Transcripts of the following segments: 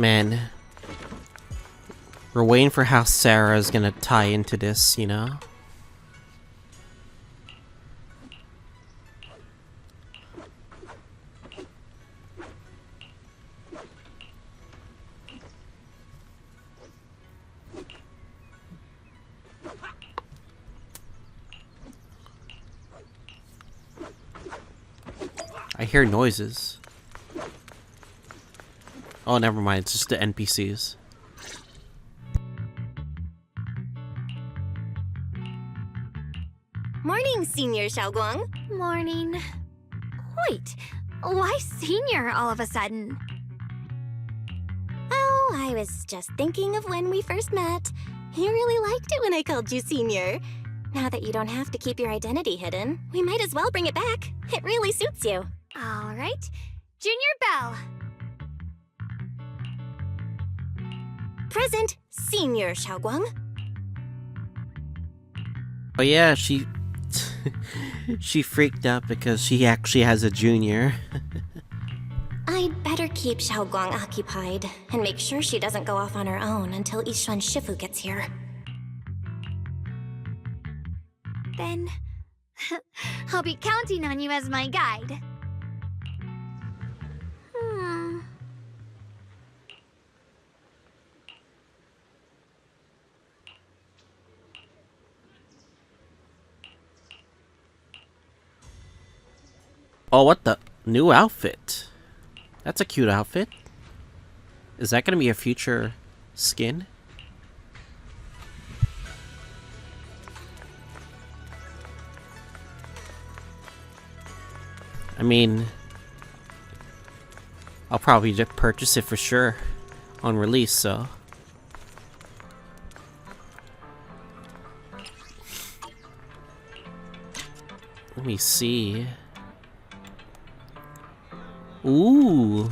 Man. We're waiting for how Sarah's gonna tie into this, you know? I hear noises. Oh, never mind. It's just the NPCs. Morning, Senior Shunguang. Morning. Wait, why senior all of a sudden? Oh, I was just thinking of when we first met. You really liked it when I called you Senior. Now that you don't have to keep your identity hidden, we might as well bring it back. It really suits you. All right, Junior Belle. Present, Senior Shunguang. Oh yeah, she freaked out because she actually has a junior. I'd better keep Shunguang occupied and make sure she doesn't go off on her own until Yixuan Shifu gets here. Then I'll be counting on you as my guide. Oh, what the? New outfit. That's a cute outfit. Is that gonna be a future skin? I mean, I'll probably just purchase it for sure on release, so. Let me see. Ooh.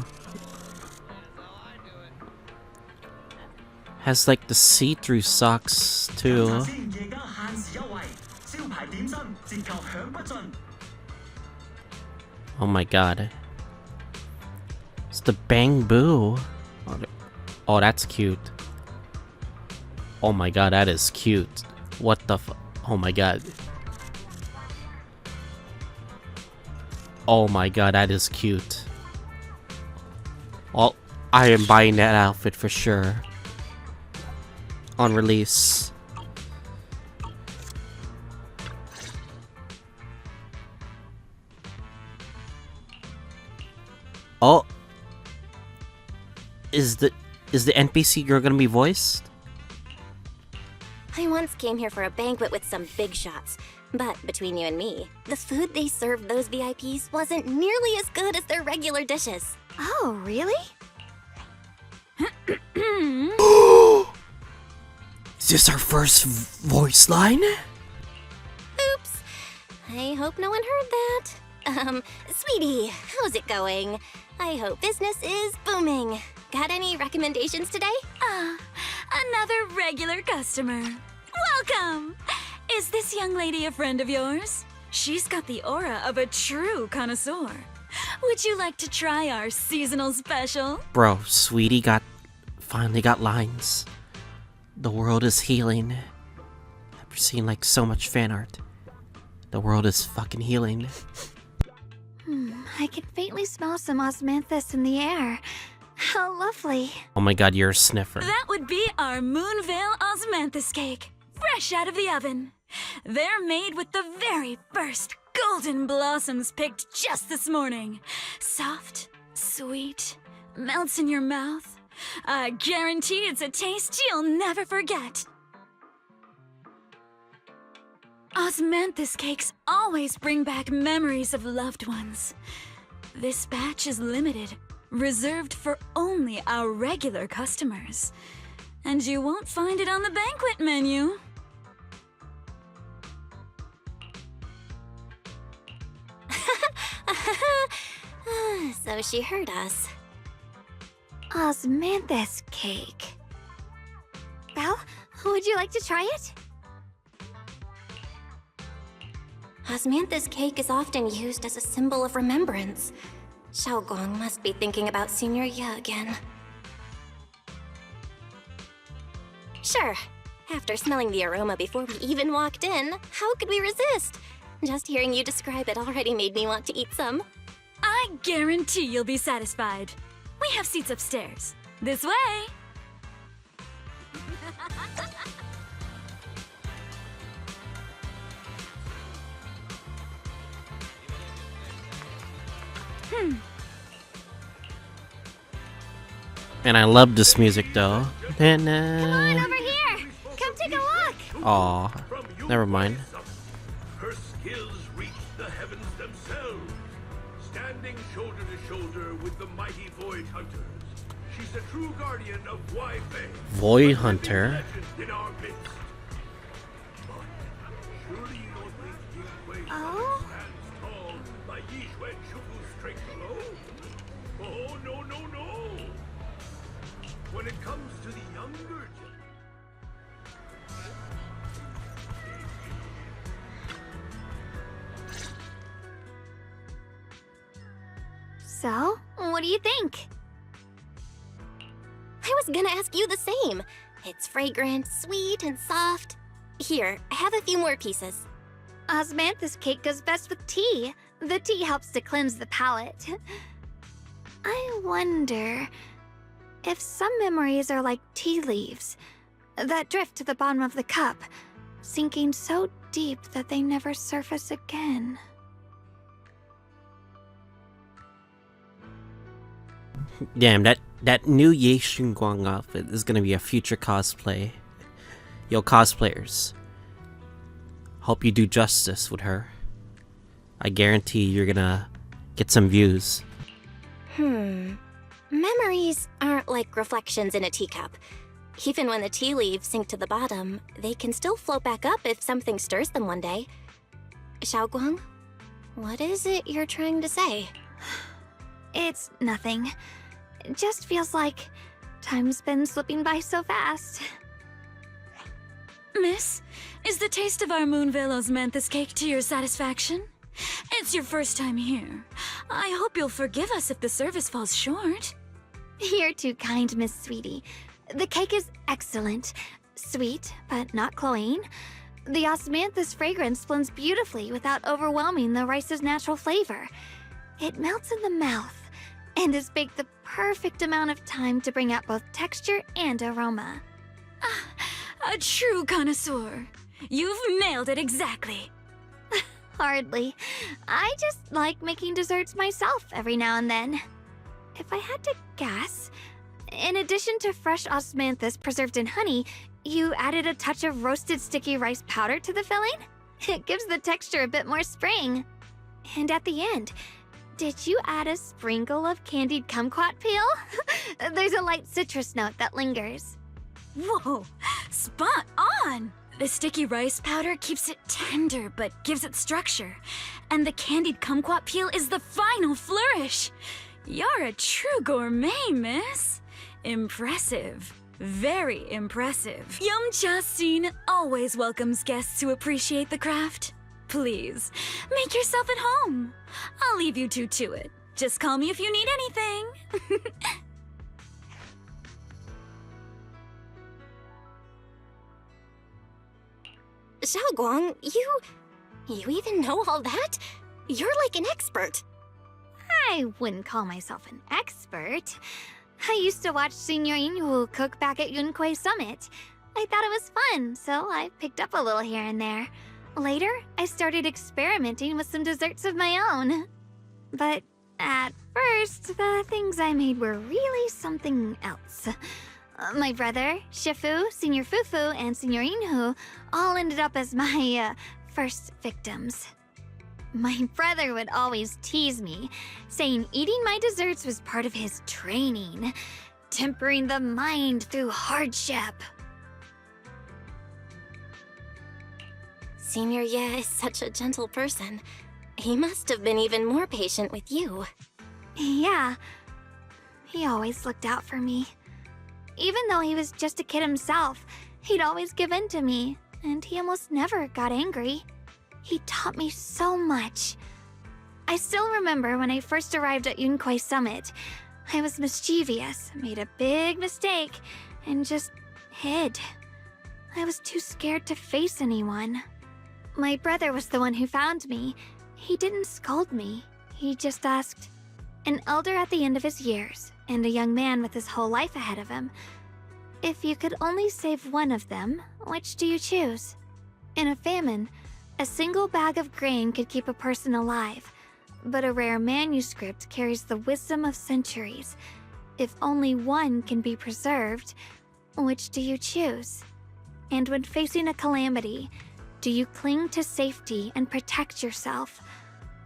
Has like the see-through socks too. Oh my god. It's the bamboo. Oh, that's cute. Oh my god, that is cute. What the oh my god. Oh my god, that is cute. Well, I am buying that outfit for sure. On release. Oh. Is the NPC girl gonna be voiced? I once came here for a banquet with some big shots, but between you and me, the food they served those VIPs wasn't nearly as good as their regular dishes. Oh, really? Is this our first voice line? Oops. I hope no one heard that. Sweetie, how's it going? I hope business is booming. Got any recommendations today? Another regular customer. Welcome! Is this young lady a friend of yours? She's got the aura of a true connoisseur. Would you like to try our seasonal special? Bro, Sweetie finally got lines. The world is healing. I've seen like so much fan art. The world is fucking healing. I can faintly smell some osmanthus in the air. How lovely. Oh my god, you're a sniffer. That would be our Moonveil Osmanthus cake, fresh out of the oven. They're made with the very first golden blossoms picked just this morning. Soft, sweet, melts in your mouth. I guarantee it's a taste you'll never forget. Osmanthus cakes always bring back memories of loved ones. This batch is limited, reserved for only our regular customers. And you won't find it on the banquet menu. So she heard us. Osmanthus cake. Belle, would you like to try it? Osmanthus cake is often used as a symbol of remembrance. Shunguang must be thinking about Senior Ye again. Sure. After smelling the aroma before we even walked in, how could we resist? Just hearing you describe it already made me want to eat some. I guarantee you'll be satisfied. We have seats upstairs. This way! And I love this music though. Come on over here! Come take a look! Aw, never mind. Her skills reach the heavens themselves, standing shoulder to shoulder with the mighty Void Hunters. She's a true guardian of Wai Fei. Void Hunter. In our midst. But surely you don't think Ying Wei Oh? stands tall by Yixuan Shufu's strength alone? Oh, no, no, no! When it comes to the younger So, what do you think? I was gonna ask you the same. It's fragrant, sweet, and soft. Here, I have a few more pieces. Osmanthus cake goes best with tea. The tea helps to cleanse the palate. I wonder if some memories are like tea leaves that drift to the bottom of the cup, sinking so deep that they never surface again. Damn, that new Ye Shunguang outfit is gonna be a future cosplay. Yo, cosplayers, hope you do justice with her. I guarantee you're gonna get some views. Memories aren't like reflections in a teacup. Even when the tea leaves sink to the bottom, they can still float back up if something stirs them one day. Xiaoguang, what is it you're trying to say? It's nothing. It just feels like time's been slipping by so fast. Miss, is the taste of our Moonvale Osmanthus cake to your satisfaction? It's your first time here. I hope you'll forgive us if the service falls short. You're too kind, Miss Sweetie. The cake is excellent. Sweet, but not cloying. The osmanthus fragrance blends beautifully without overwhelming the rice's natural flavor. It melts in the mouth and is baked the perfect amount of time to bring out both texture and aroma. A true connoisseur. You've nailed it exactly. Hardly. I just like making desserts myself every now and then. If I had to guess, in addition to fresh osmanthus preserved in honey, you added a touch of roasted sticky rice powder to the filling? It gives the texture a bit more spring. And at the end, did you add a sprinkle of candied kumquat peel? There's a light citrus note that lingers. Whoa, spot on! The sticky rice powder keeps it tender but gives it structure. And the candied kumquat peel is the final flourish. You're a true gourmet, miss. Impressive. Very impressive. Yum-Cha Scene always welcomes guests who appreciate the craft. Please, make yourself at home. I'll leave you two to it. Just call me if you need anything. Xiaoguang, you even know all that? You're like an expert. I wouldn't call myself an expert. I used to watch Senior Yinhu cook back at Yunquei Summit. I thought it was fun, so I picked up a little here and there. Later, I started experimenting with some desserts of my own. But at first, the things I made were really something else. My brother, Shifu, Senior Fufu, and Senior Yinhu all ended up as my first victims. My brother would always tease me, saying eating my desserts was part of his training, tempering the mind through hardship. Senior Ye is such a gentle person. He must have been even more patient with you. Yeah, he always looked out for me. Even though he was just a kid himself, he'd always give in to me, and he almost never got angry. He taught me so much. I still remember when I first arrived at Yunquei Summit. I was mischievous, made a big mistake, and just hid. I was too scared to face anyone. My brother was the one who found me. He didn't scold me. He just asked, an elder at the end of his years, and a young man with his whole life ahead of him, if you could only save one of them, which do you choose? In a famine, a single bag of grain could keep a person alive, but a rare manuscript carries the wisdom of centuries. If only one can be preserved, which do you choose? And when facing a calamity, do you cling to safety and protect yourself?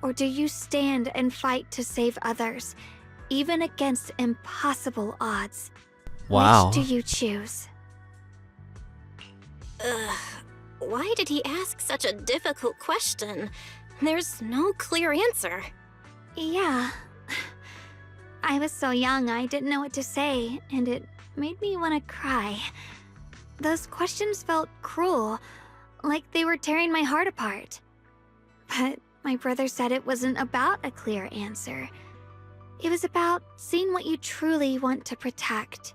Or do you stand and fight to save others, even against impossible odds? Wow. Which do you choose? Why did he ask such a difficult question? There's no clear answer. Yeah. I was so young I didn't know what to say, and it made me want to cry. Those questions felt cruel, like they were tearing my heart apart. But my brother said it wasn't about a clear answer. It was about seeing what you truly want to protect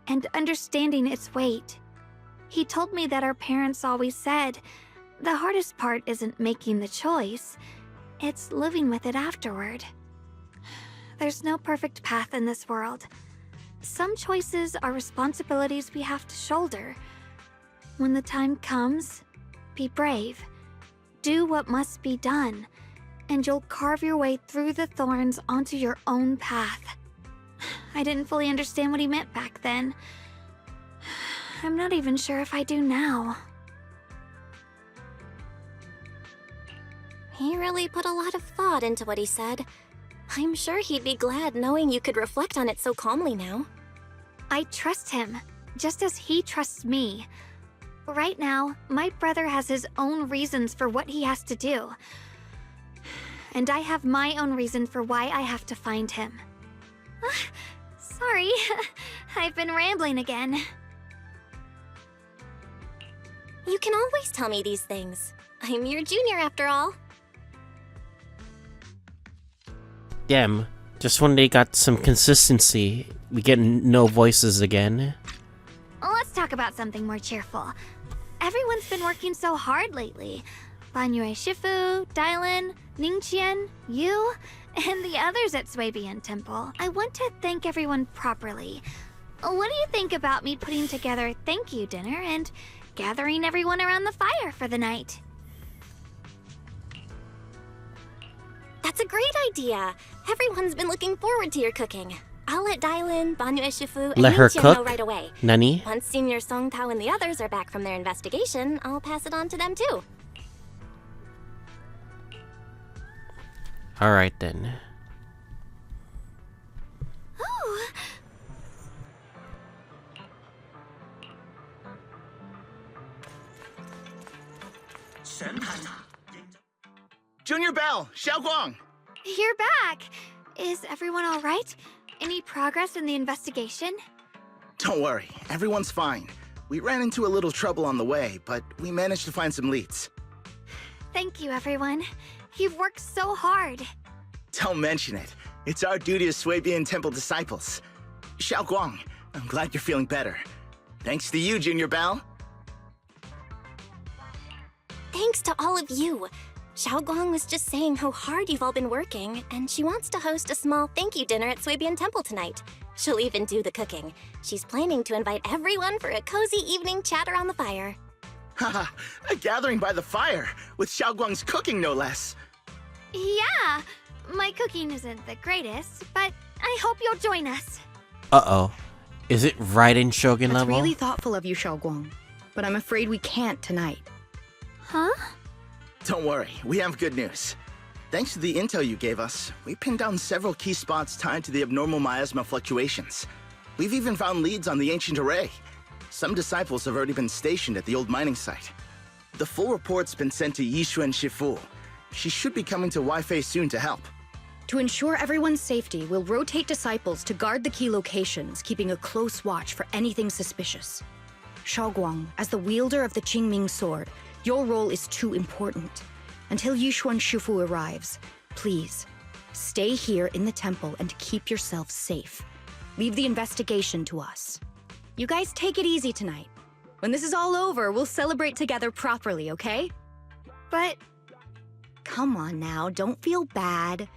and understanding its weight. He told me that our parents always said, the hardest part isn't making the choice, it's living with it afterward. There's no perfect path in this world. Some choices are responsibilities we have to shoulder. When the time comes, be brave. Do what must be done, and you'll carve your way through the thorns onto your own path. I didn't fully understand what he meant back then. I'm not even sure if I do now. He really put a lot of thought into what he said. I'm sure he'd be glad knowing you could reflect on it so calmly now. I trust him, just as he trusts me. Right now, my brother has his own reasons for what he has to do. And I have my own reason for why I have to find him. Sorry, I've been rambling again. You can always tell me these things. I'm your junior after all. Damn. Just when they got some consistency, we get no voices again. Let's talk about something more cheerful. Everyone's been working so hard lately. Banyue Shifu, Dialyn, Ning Qian, you, and the others at Swabian Temple. I want to thank everyone properly. What do you think about me putting together a thank you dinner and gathering everyone around the fire for the night? That's a great idea. Everyone's been looking forward to your cooking. I'll let Dialyn, Banyue Shifu, and Let her Ning Qian know cook? right away. Nani? Once Senior Song Tao and the others are back from their investigation, I'll pass it on to them too. Alright then. Oh, Junior Belle, Xiaoguang. you're back. Is everyone all right? Any progress in the investigation? Don't worry, everyone's fine. We ran into a little trouble on the way, but we managed to find some leads. Thank you, everyone. You've worked so hard. Don't mention it. It's our duty as Swabian Temple disciples. Xiaoguang, I'm glad you're feeling better. Thanks to you, Junior Belle. Thanks to all of you. Xiaoguang was just saying how hard you've all been working, and she wants to host a small thank you dinner at Swabian Temple tonight. She'll even do the cooking. She's planning to invite everyone for a cozy evening chat around the fire. Haha, a gathering by the fire, with Xiaoguang's cooking no less. Yeah, my cooking isn't the greatest, but I hope you'll join us. Uh-oh. Is it right in Shogun That's level? really thoughtful of you, Xiaoguang. But I'm afraid we can't tonight. Huh? Don't worry, we have good news. Thanks to the intel you gave us, we pinned down several key spots tied to the abnormal miasma fluctuations. We've even found leads on the ancient array. Some disciples have already been stationed at the old mining site. The full report's been sent to Yixuan Shifu. She should be coming to Wi-Fi soon to help. To ensure everyone's safety, we'll rotate disciples to guard the key locations, keeping a close watch for anything suspicious. Xiaoguang, as the wielder of the Qingming Sword, your role is too important. Until Yixuan Shifu arrives, please, stay here in the temple and keep yourself safe. Leave the investigation to us. You guys take it easy tonight. When this is all over, we'll celebrate together properly, okay? But Come on now, don't feel bad.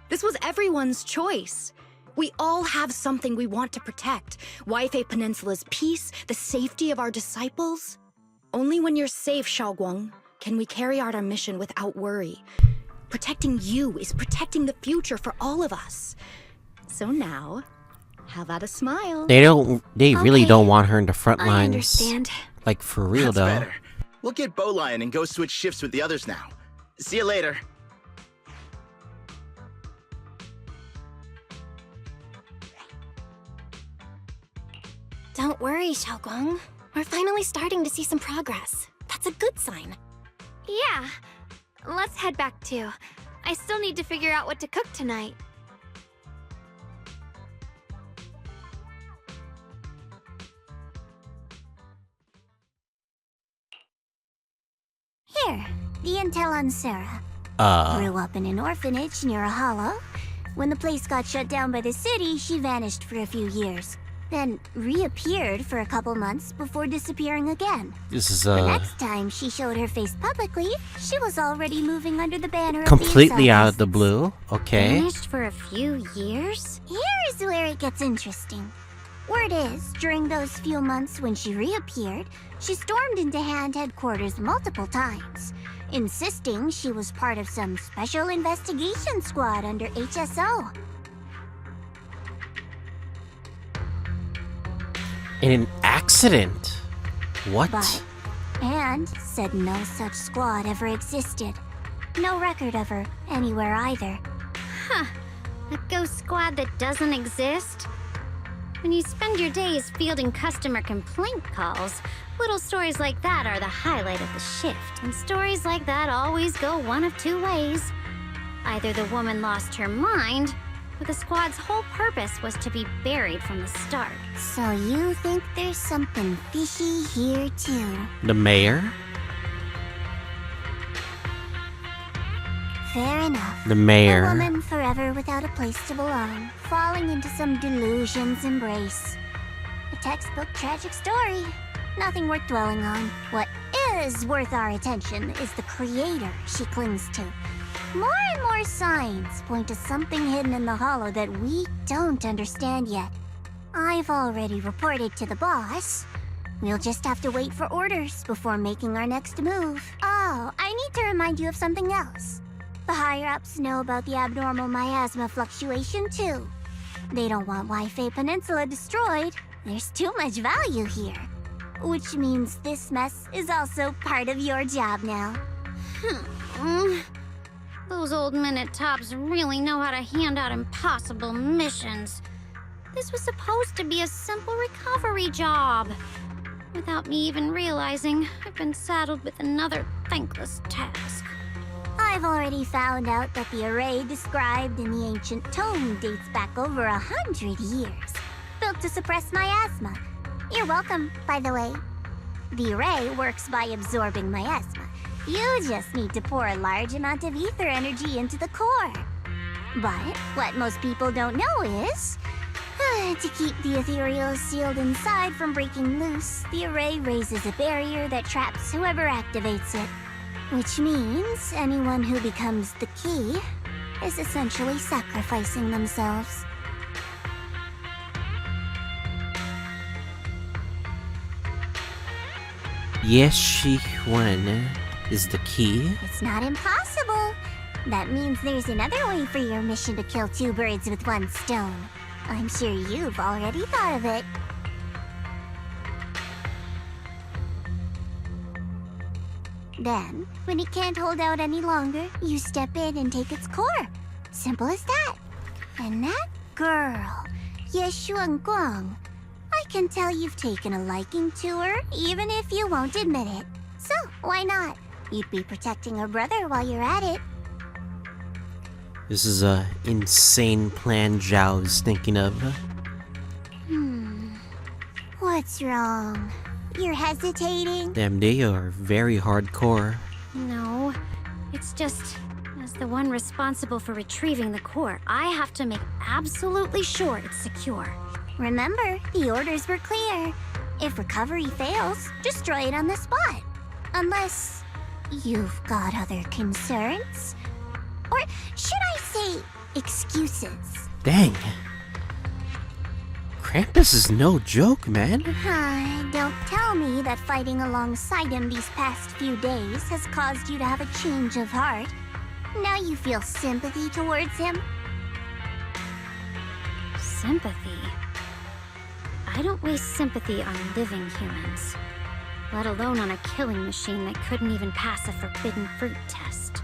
This was everyone's choice. We all have something we want to protect. Waifei Peninsula's peace, the safety of our disciples. Only when you're safe, Xiaoguang, can we carry out our mission without worry. Protecting you is protecting the future for all of us. So now, how about a smile? They really Okay. don't want her in the front I lines. understand. Like, for real, That's though. better. We'll get Bowlion and go switch shifts with the others now. See you later. Don't worry, Xiaoguang. We're finally starting to see some progress. That's a good sign. Yeah. Let's head back too. I still need to figure out what to cook tonight. Here, the intel on Sarah. Grew up in an orphanage near a hollow. When the place got shut down by the city, she vanished for a few years. Then reappeared for a couple months before disappearing again. This is, The next time she showed her face publicly, she was already moving under the banner completely of the out of the blue. Okay. Vanished for a few years? Here's where it gets interesting. Word is, during those few months when she reappeared, she stormed into Hand headquarters multiple times, insisting she was part of some special investigation squad under HSO. In an accident. What? But Hand said no such squad ever existed. No record of her anywhere either. A ghost squad that doesn't exist? When you spend your days fielding customer complaint calls, little stories like that are the highlight of the shift. And stories like that always go one of two ways. Either the woman lost her mind, or the squad's whole purpose was to be buried from the start. So you think there's something fishy here too? The mayor? Fair enough. The A mayor. woman forever without a place to belong, falling into some delusion's embrace. A textbook tragic story. Nothing worth dwelling on. What is worth our attention is the creator she clings to. More and more signs point to something hidden in the hollow that we don't understand yet. I've already reported to the boss. We'll just have to wait for orders before making our next move. Oh, I need to remind you of something else. The higher-ups know about the abnormal miasma fluctuation, too. They don't want Waifei Peninsula destroyed. There's too much value here. Which means this mess is also part of your job now. Those old minute tops really know how to hand out impossible missions. This was supposed to be a simple recovery job. Without me even realizing, I've been saddled with another thankless task. I've already found out that the array described in the ancient tome dates back over 100 years. Built to suppress miasma. You're welcome, by the way. The array works by absorbing miasma. You just need to pour a large amount of ether energy into the core. But what most people don't know is, to keep the ethereal sealed inside from breaking loose, the array raises a barrier that traps whoever activates it. Which means anyone who becomes the key is essentially sacrificing themselves. Ye Shiyuan is the key. It's not impossible. That means there's another way for your mission to kill two birds with one stone. I'm sure you've already thought of it. Then, when it can't hold out any longer, you step in and take its core. Simple as that. And that girl, Ye Shunguang, I can tell you've taken a liking to her, even if you won't admit it. So, why not? You'd be protecting her brother while you're at it. This is a insane plan Zhao is thinking of. What's wrong? You're hesitating? Damn, they are very hardcore. No, it's just, as the one responsible for retrieving the core, I have to make absolutely sure it's secure. Remember, the orders were clear. If recovery fails, destroy it on the spot. Unless you've got other concerns. Or should I say, excuses? Dang. Krampus is no joke, man. Don't tell me that fighting alongside him these past few days has caused you to have a change of heart. Now you feel sympathy towards him? Sympathy? I don't waste sympathy on living humans, let alone on a killing machine that couldn't even pass a forbidden fruit test.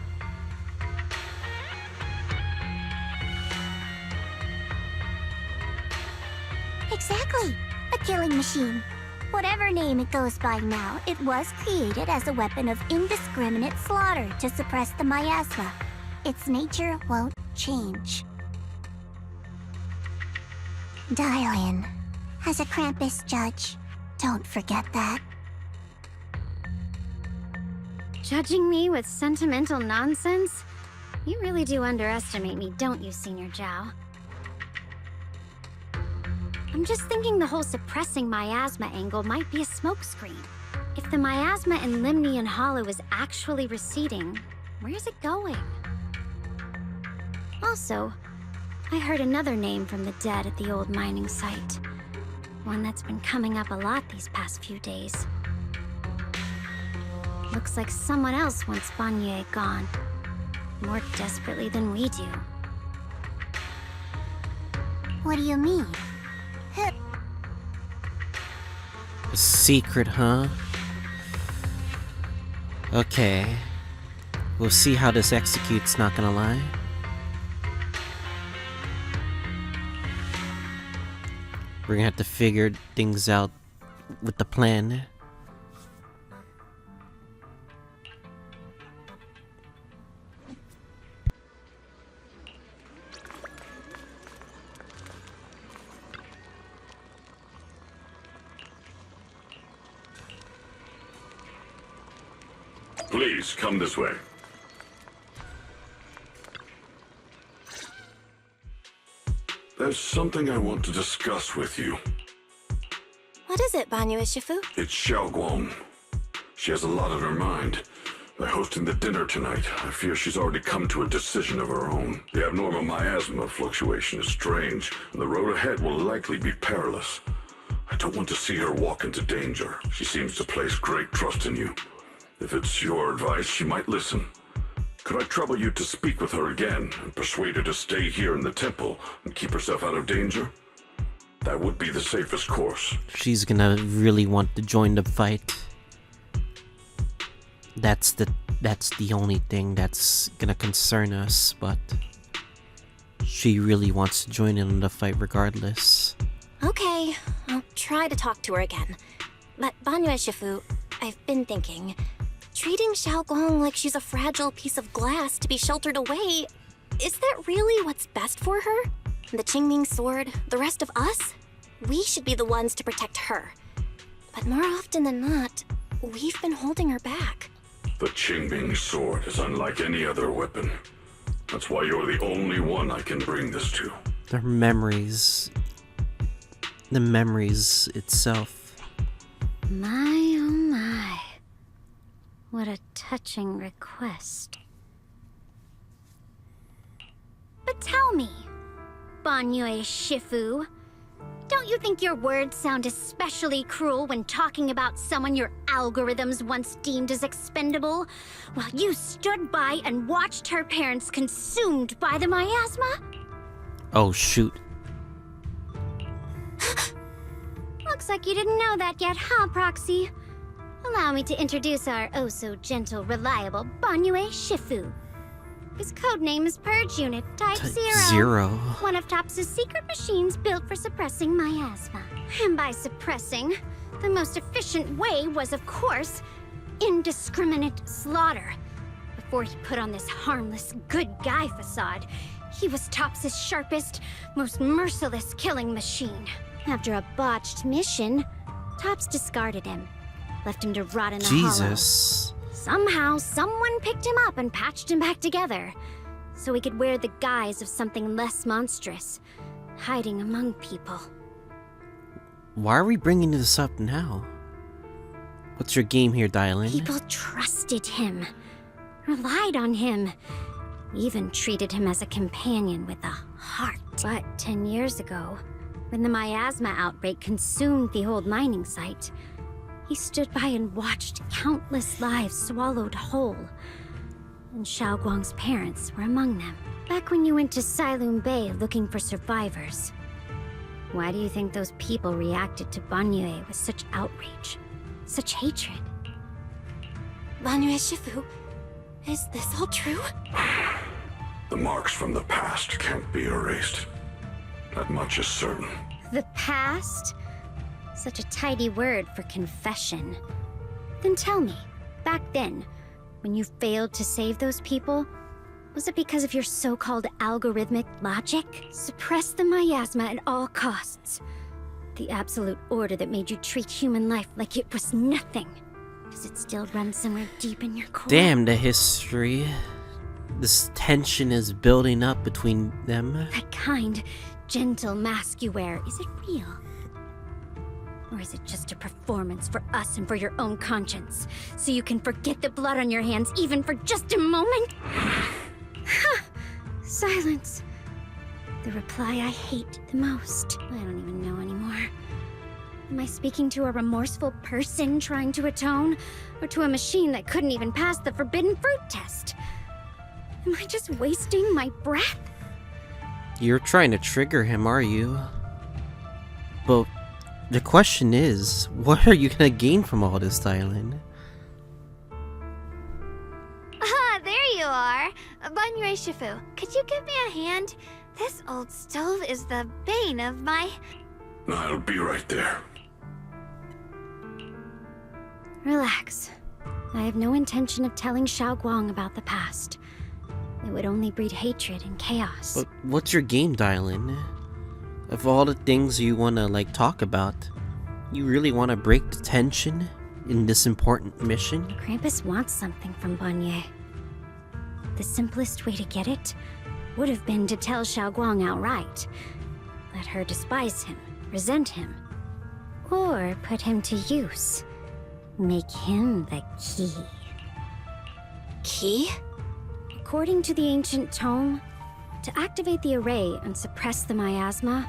Exactly. A killing machine. Whatever name it goes by now, it was created as a weapon of indiscriminate slaughter to suppress the miasma. Its nature won't change. Dialyn, as a Krampus judge, don't forget that. Judging me with sentimental nonsense? You really do underestimate me, don't you, Senior Zhao? I'm just thinking the whole suppressing miasma angle might be a smokescreen. If the miasma in Limnian Hollow is actually receding, where's it going? Also, I heard another name from the dead at the old mining site. One that's been coming up a lot these past few days. Looks like someone else wants Banyue gone. More desperately than we do. What do you mean? A secret, huh? Okay. We'll see how this executes, not gonna lie. We're gonna have to figure things out with the plan. Please, come this way. There's something I want to discuss with you. What is it, Banyue Shifu? It's Shunguang. She has a lot on her mind. By hosting the dinner tonight, I fear she's already come to a decision of her own. The abnormal miasma fluctuation is strange, and the road ahead will likely be perilous. I don't want to see her walk into danger. She seems to place great trust in you. If it's your advice, she might listen. Could I trouble you to speak with her again and persuade her to stay here in the temple and keep herself out of danger? That would be the safest course. She's gonna really want to join the fight. That's the only thing that's gonna concern us, but she really wants to join in the fight regardless. Okay, I'll try to talk to her again. But Banyue Shifu, I've been thinking, treating Shunguang like she's a fragile piece of glass to be sheltered away, is that really what's best for her? The Qingming Sword, the rest of us? We should be the ones to protect her. But more often than not, we've been holding her back. The Qingming Sword is unlike any other weapon. That's why you're the only one I can bring this to. Their memories. The memories itself. My oh my. What a touching request. But tell me, Banyue Shifu, don't you think your words sound especially cruel when talking about someone your algorithms once deemed as expendable, while you stood by and watched her parents consumed by the miasma? Oh shoot. Looks like you didn't know that yet, huh, Proxy? Allow me to introduce our oh-so-gentle, reliable Banyue Shifu. His codename is Purge Unit Type 0. One of TOPS' secret machines built for suppressing miasma. And by suppressing, the most efficient way was, of course, indiscriminate slaughter. Before he put on this harmless, good guy facade, he was TOPS' sharpest, most merciless killing machine. After a botched mission, TOPS discarded him. Left him to rot in the Jesus. hollow. Somehow, someone picked him up and patched him back together, so he could wear the guise of something less monstrous, hiding among people. why are we bringing this up now? What's your game here, Dialyn? People trusted him, relied on him, even treated him as a companion with a heart. But 10 years ago, when the miasma outbreak consumed the old mining site, he stood by and watched countless lives swallowed whole. And Xiaoguang's parents were among them. Back when you went to Failume Bay looking for survivors, why do you think those people reacted to Banyue with such outrage, such hatred? Banyue Shifu, is this all true? The marks from the past can't be erased. That much is certain. The past? Such a tidy word for confession. Then tell me, back then, when you failed to save those people, was it because of your so-called algorithmic logic? Suppress the miasma at all costs. The absolute order that made you treat human life like it was nothing. Does it still run somewhere deep in your core? Damn, the history. This tension is building up between them. That kind, gentle mask you wear, is it real? Or is it just a performance for us and for your own conscience? So you can forget the blood on your hands even for just a moment? Silence. The reply I hate the most. I don't even know anymore. Am I speaking to a remorseful person trying to atone? Or to a machine that couldn't even pass the forbidden fruit test? Am I just wasting my breath? You're trying to trigger him, are you? But the question is, what are you gonna gain from all this, Dialyn? Ah, there you are. Banyue Shifu, could you give me a hand? This old stove is the bane of my... I'll be right there. Relax. I have no intention of telling Xiaoguang about the past. It would only breed hatred and chaos. But what's your game, Dialyn? Of all the things you wanna, like, talk about, you really wanna break the tension in this important mission? Krampus wants something from Banyue. The simplest way to get it would have been to tell Xiaoguang outright. Let her despise him, resent him, or put him to use. Make him the key. Key? According to the ancient tome, to activate the array and suppress the miasma,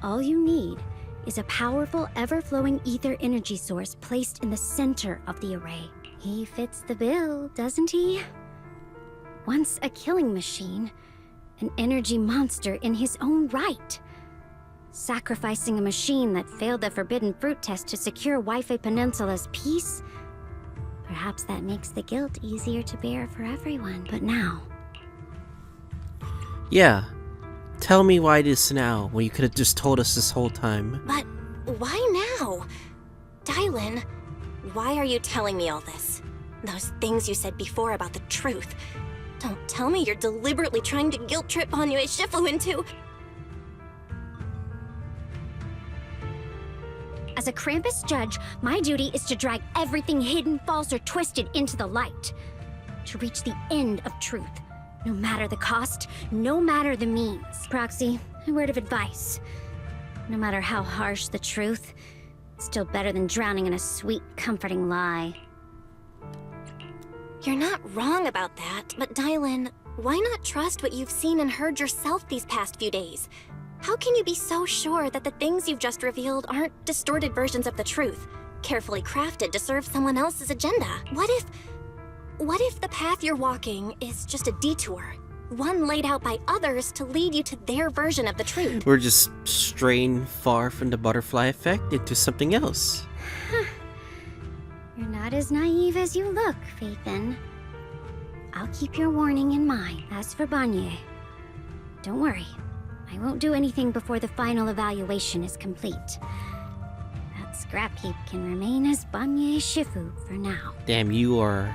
all you need is a powerful, ever-flowing ether energy source placed in the center of the array. He fits the bill, doesn't he? Once a killing machine, an energy monster in his own right. Sacrificing a machine that failed the forbidden fruit test to secure Wi-Fi Peninsula's peace? Perhaps that makes the guilt easier to bear for everyone. But now... Yeah. Tell me why this now, when you could have just told us this whole time. But why now? Dialyn, why are you telling me all this? Those things you said before about the truth. Don't tell me you're deliberately trying to guilt trip Banyue Shifu into... As a Krampus judge, my duty is to drag everything hidden, false, or twisted into the light. To reach the end of truth. No matter the cost, no matter the means. Proxy, a word of advice. No matter how harsh the truth, it's still better than drowning in a sweet, comforting lie. You're not wrong about that, but Dialyn, why not trust what you've seen and heard yourself these past few days? How can you be so sure that the things you've just revealed aren't distorted versions of the truth, carefully crafted to serve someone else's agenda? What if the path you're walking is just a detour? One laid out by others to lead you to their version of the truth? We're just straying far from the butterfly effect into something else. You're not as naive as you look, Faithin. I'll keep your warning in mind. As for Banyue, don't worry. I won't do anything before the final evaluation is complete. That scrap heap can remain as Banyue Shifu for now. Damn, you are...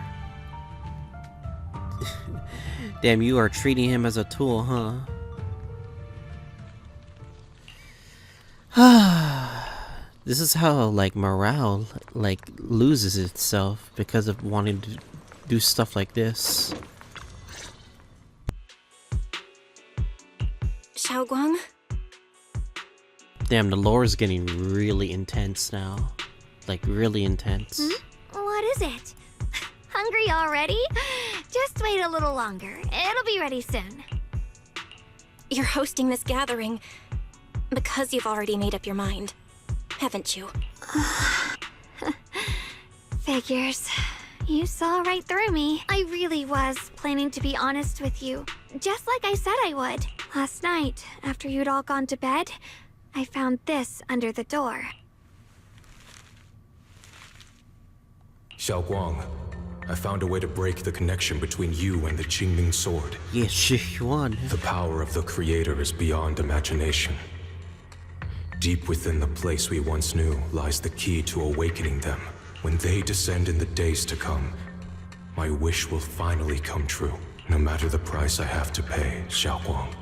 Damn, you are treating him as a tool, huh? This is how, like, morale, like, loses itself because of wanting to do stuff like this. Xiaoguang? Damn, the lore is getting really intense now. Like, really intense. What is it? Hungry already? Just wait a little longer. It'll be ready soon. You're hosting this gathering because you've already made up your mind, haven't you? Figures. You saw right through me. I really was planning to be honest with you, just like I said I would. Last night, after you'd all gone to bed, I found this under the door. Xiaoguang, I found a way to break the connection between you and the Qingming Sword. Ye Shiyuan. The power of the Creator is beyond imagination. Deep within the place we once knew lies the key to awakening them. When they descend in the days to come, my wish will finally come true. No matter the price I have to pay, Xiaoguang.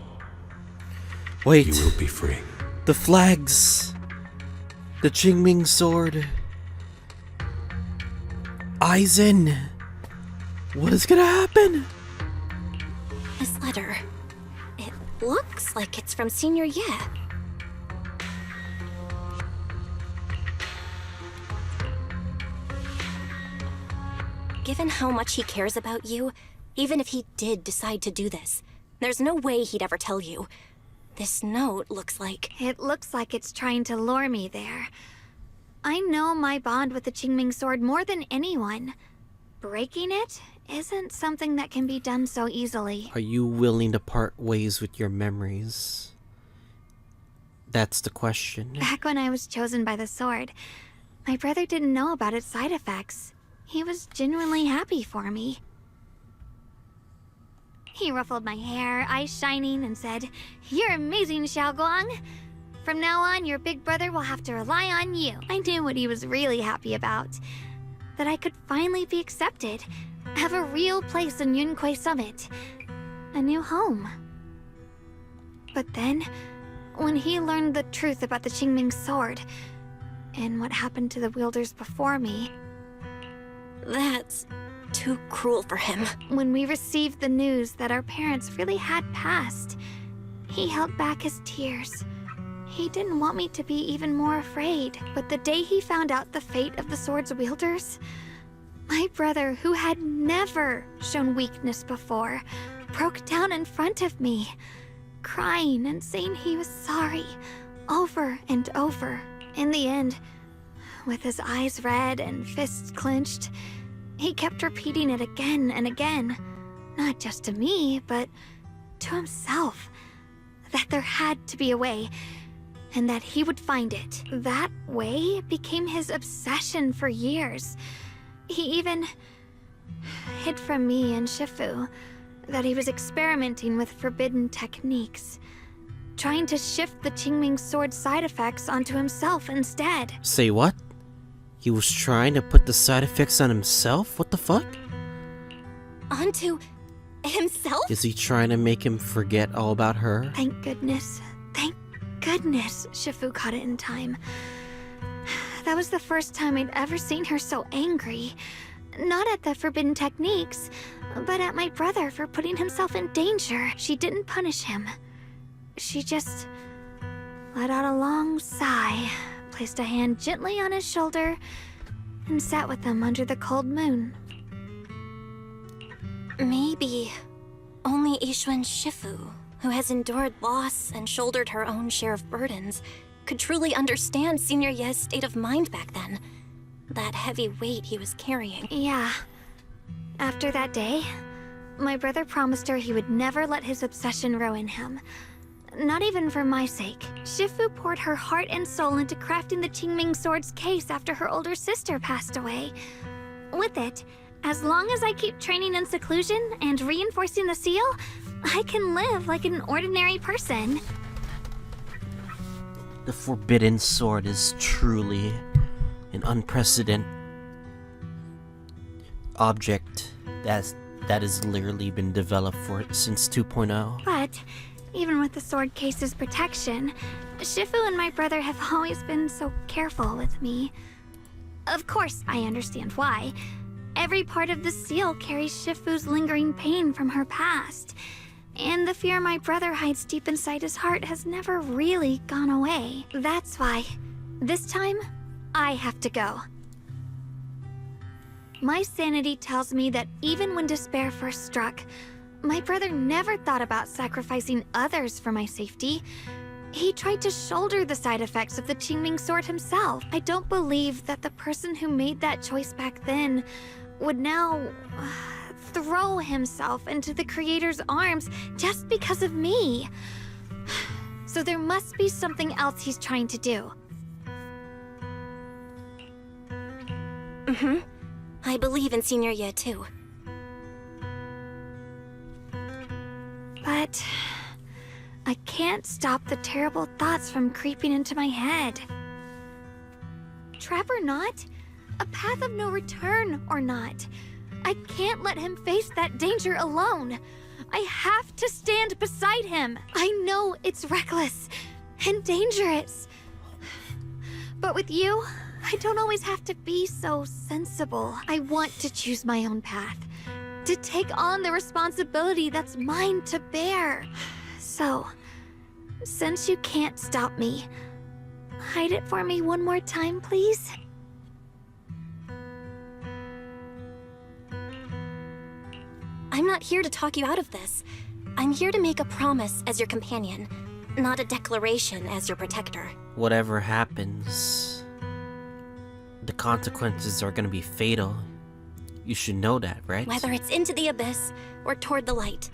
Wait. You will be free. The flags. The Qingming Sword. Aizen. What is gonna happen? This letter. It looks like it's from Senior Ye. Given how much he cares about you, even if he did decide to do this, there's no way he'd ever tell you. This note looks like... It looks like it's trying to lure me there. I know my bond with the Qingming Sword more than anyone. Breaking it isn't something that can be done so easily. Are you willing to part ways with your memories? That's the question. Back when I was chosen by the sword, my brother didn't know about its side effects. He was genuinely happy for me. He ruffled my hair, eyes shining, and said, "You're amazing, Xiaoguang. From now on, your big brother will have to rely on you." I knew what he was really happy about. That I could finally be accepted, have a real place in Yunquei Summit, a new home. But then, when he learned the truth about the Qingming Sword, and what happened to the wielders before me... That's too cruel for him. When we received the news that our parents really had passed, he held back his tears. He didn't want me to be even more afraid. But the day he found out the fate of the sword's wielders, my brother, who had never shown weakness before, broke down in front of me, crying and saying he was sorry, over and over. In the end, with his eyes red and fists clenched, he kept repeating it again and again, not just to me, but to himself, that there had to be a way, and that he would find it. That way became his obsession for years. He even hid from me and Shifu that he was experimenting with forbidden techniques, trying to shift the Qingming Sword's side effects onto himself instead. Say what? He was trying to put the side effects on himself? What the fuck? Onto himself? Is he trying to make him forget all about her? Thank goodness. Thank goodness Shifu caught it in time. That was the first time I'd ever seen her so angry. Not at the forbidden techniques, but at my brother for putting himself in danger. She didn't punish him. She just let out a long sigh, placed a hand gently on his shoulder, and sat with him under the cold moon. Maybe only Yixuan Shifu, who has endured loss and shouldered her own share of burdens, could truly understand Senior Ye's state of mind back then. That heavy weight he was carrying. Yeah. After that day, my brother promised her he would never let his obsession ruin him. Not even for my sake. Shifu poured her heart and soul into crafting the Qingming Sword's case after her older sister passed away. With it, as long as I keep training in seclusion and reinforcing the seal, I can live like an ordinary person. The Forbidden Sword is truly an unprecedented object that has literally been developed since 2.0. But even with the sword case's protection, Shifu and my brother have always been so careful with me. Of course, I understand why. Every part of the seal carries Shifu's lingering pain from her past. And the fear my brother hides deep inside his heart has never really gone away. That's why, this time, I have to go. My sanity tells me that even when despair first struck, my brother never thought about sacrificing others for my safety. He tried to shoulder the side effects of the Qingming Sword himself. I don't believe that the person who made that choice back then would now throw himself into the Creator's arms just because of me. So there must be something else he's trying to do. I believe in Senior Ye too. But I can't stop the terrible thoughts from creeping into my head. Trap or not, a path of no return or not, I can't let him face that danger alone. I have to stand beside him. I know it's reckless and dangerous. But with you, I don't always have to be so sensible. I want to choose my own path, to take on the responsibility that's mine to bear. So, since you can't stop me, hide it for me one more time, please? I'm not here to talk you out of this. I'm here to make a promise as your companion, not a declaration as your protector. Whatever happens, the consequences are gonna be fatal. You should know that, right? Whether it's into the abyss or toward the light.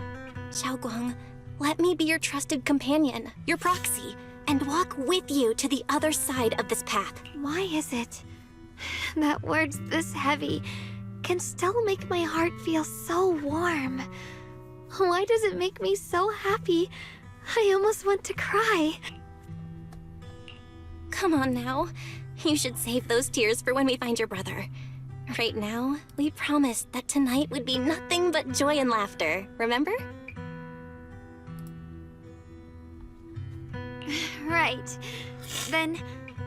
Xiaoguang, let me be your trusted companion, your proxy, and walk with you to the other side of this path. Why is it that words this heavy can still make my heart feel so warm? Why does it make me so happy? I almost want to cry. Come on now. You should save those tears for when we find your brother. Right now, we promised that tonight would be nothing but joy and laughter, remember? Right. Then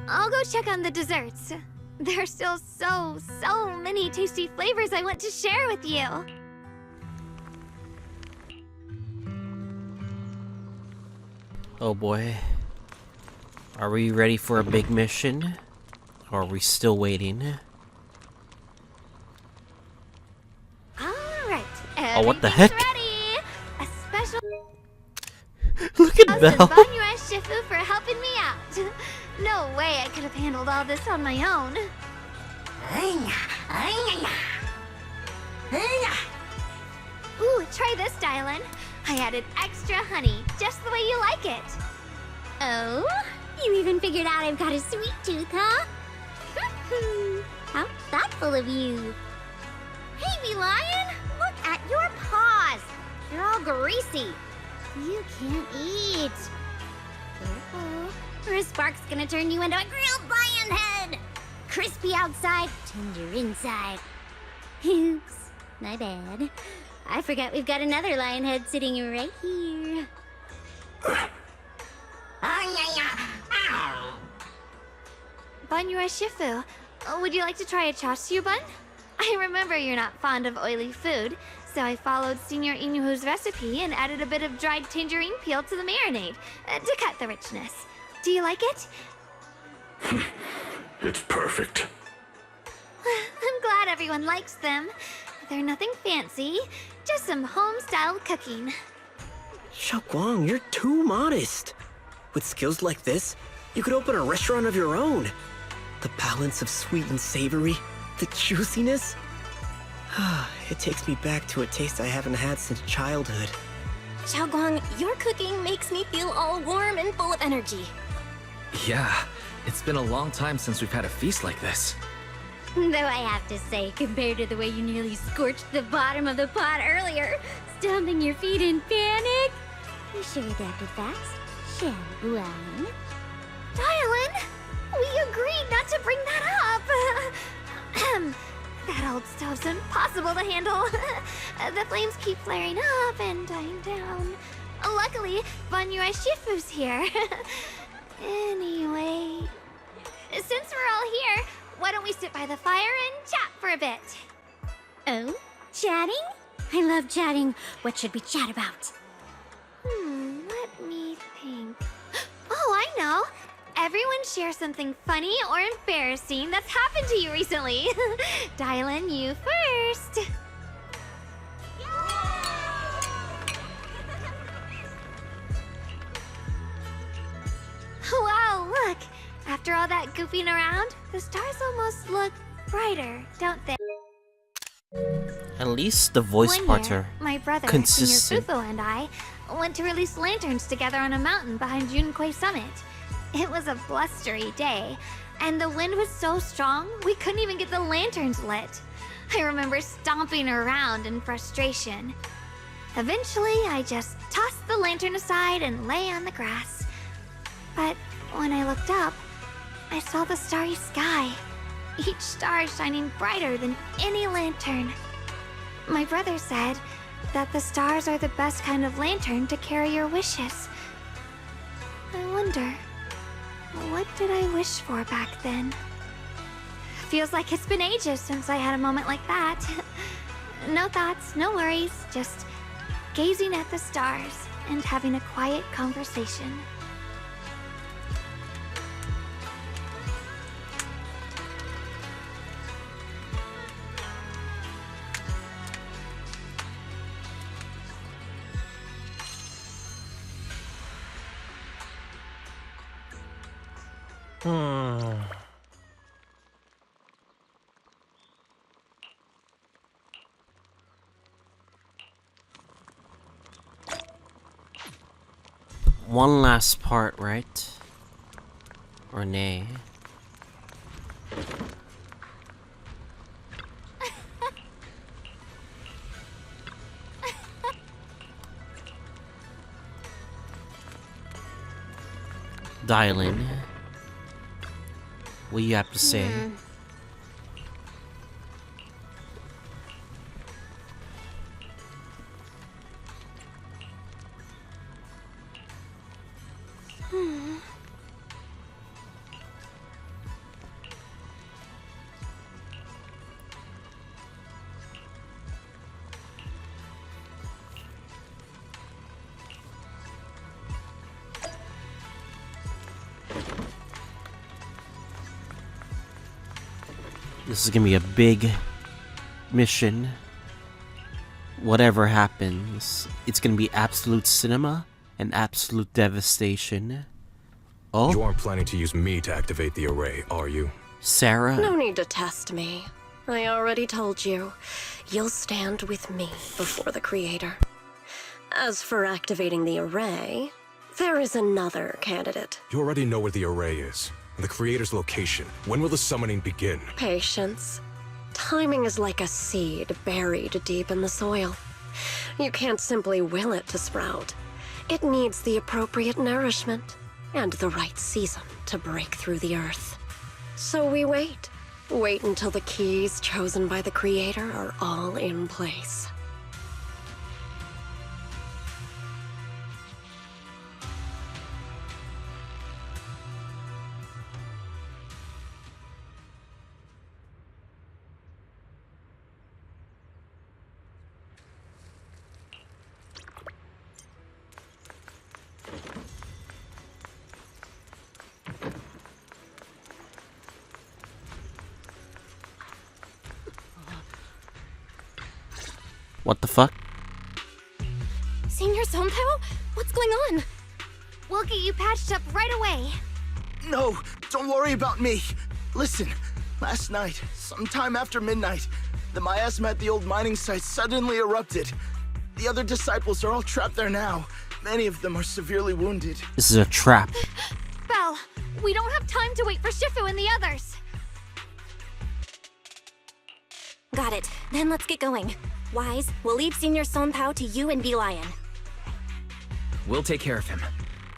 I'll go check on the desserts. There's still so many tasty flavors I want to share with you. Oh boy. Are we ready for a big mission? Or are we still waiting? Alright, Oh, what the heck? ready! A special Look at thanks Belle. to Banyue Shifu for helping me out. No way I could have handled all this on my own. Ooh, try this, Dialyn. I added extra honey, just the way you like it. Oh? You even figured out I've got a sweet tooth, huh? How thoughtful of you. Hey, wee lion! Look at your paws! They're all greasy. You can't eat. Careful, or a spark's gonna turn you into a grilled lion head! Crispy outside, tender inside. Oops, my bad. I forgot we've got another lion head sitting right here. Banyue Shifu, would you like to try a chashu bun? I remember you're not fond of oily food, so I followed Senior Inuhu's recipe and added a bit of dried tangerine peel to the marinade to cut the richness. Do you like it? It's perfect. I'm glad everyone likes them. They're nothing fancy, just some home-style cooking. Xiaoguang, you're too modest. With skills like this, you could open a restaurant of your own. The balance of sweet and savory, the juiciness. It takes me back to a taste I haven't had since childhood. Xiaoguang, your cooking makes me feel all warm and full of energy. Yeah, it's been a long time since we've had a feast like this. Though I have to say, compared to the way you nearly scorched the bottom of the pot earlier, stomping your feet in panic, you sure adapted fast, Shangguang. Dialyn, we agreed not to bring that up. That old stove's impossible to handle. The flames keep flaring up and dying down. Luckily, Banyue Shifu's here. Anyway, since we're all here, why don't we sit by the fire and chat for a bit? Oh? Chatting? I love chatting. What should we chat about? everyone share something funny or embarrassing that's happened to you recently. Dialyn, you first. Wow, look! After all that goofing around, the stars almost look brighter, don't they? At least the voice One parts year, are my brother, consistent. Senior Fufu, and I went to release lanterns together on a mountain behind Yunquei Summit. It was a blustery day, and the wind was so strong we couldn't even get the lanterns lit. I remember stomping around in frustration. Eventually, I just tossed the lantern aside and lay on the grass. But when I looked up, I saw the starry sky, each star shining brighter than any lantern. My brother said that the stars are the best kind of lantern to carry your wishes. I wonder, what did I wish for back then? Feels like it's been ages since I had a moment like that. No thoughts, no worries, just gazing at the stars and having a quiet conversation. One last part, right? Or nay? Dialyn, what do you have to say? This is gonna be a big mission. Whatever happens, it's gonna be absolute cinema and absolute devastation. Oh? You aren't planning to use me to activate the array, are you? Sarah? No need to test me. I already told you. You'll stand with me before the Creator. As for activating the array, there is another candidate. You already know where the array is. And the Creator's location. When will the summoning begin? Patience. Timing is like a seed buried deep in the soil. You can't simply will it to sprout. It needs the appropriate nourishment and the right season to break through the earth. So we wait. Wait until the keys chosen by the Creator are all in place. What the fuck? Senior Sontao? What's going on? We'll get you patched up right away. No, don't worry about me. Listen, last night, sometime after midnight, the miasma at the old mining site suddenly erupted. The other disciples are all trapped there now. Many of them are severely wounded. This is a trap. Belle, we don't have time to wait for Shifu and the others. Got it. Then let's get going. Wise, we'll leave Senior Sontao to you and Dialyn. We'll take care of him.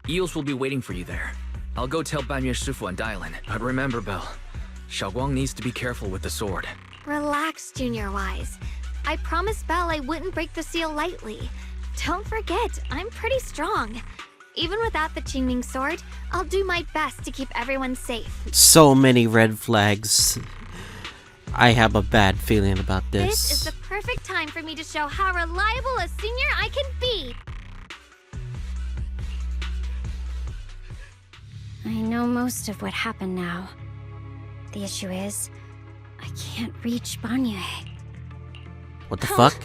Eels will be waiting for you there. I'll go tell Banyue Shifu and Dialyn. But remember, Belle, Xiaoguang needs to be careful with the sword. Relax, Junior Wise. I promised Belle I wouldn't break the seal lightly. Don't forget, I'm pretty strong. Even without the Qingming Sword, I'll do my best to keep everyone safe. So many red flags. I have a bad feeling about this. This is the perfect time for me to show how reliable a senior I can be. I know most of what happened now. The issue is, I can't reach Banyue. What the fuck?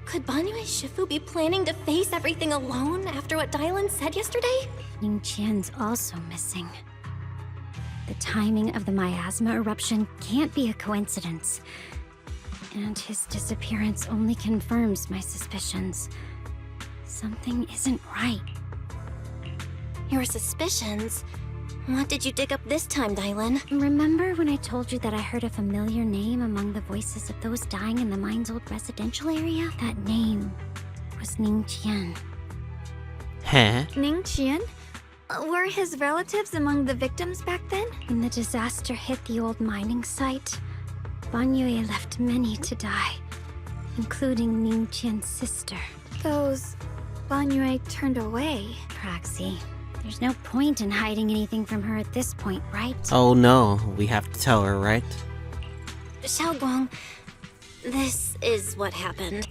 Could Banyue Shifu be planning to face everything alone after what Dialyn said yesterday? Ning Qian's also missing. The timing of the miasma eruption can't be a coincidence. And his disappearance only confirms my suspicions. Something isn't right. Your suspicions? What did you dig up this time, Dialyn? Remember when I told you that I heard a familiar name among the voices of those dying in the mine's old residential area? That name was Ning Qian. Huh? Ning Qian? Were his relatives among the victims back then? When the disaster hit the old mining site, Banyue left many to die, including Ning Qian's sister. Those Banyue turned away. Praxi, there's no point in hiding anything from her at this point, right? Oh no, we have to tell her, right? Xiaoguang, this is what happened.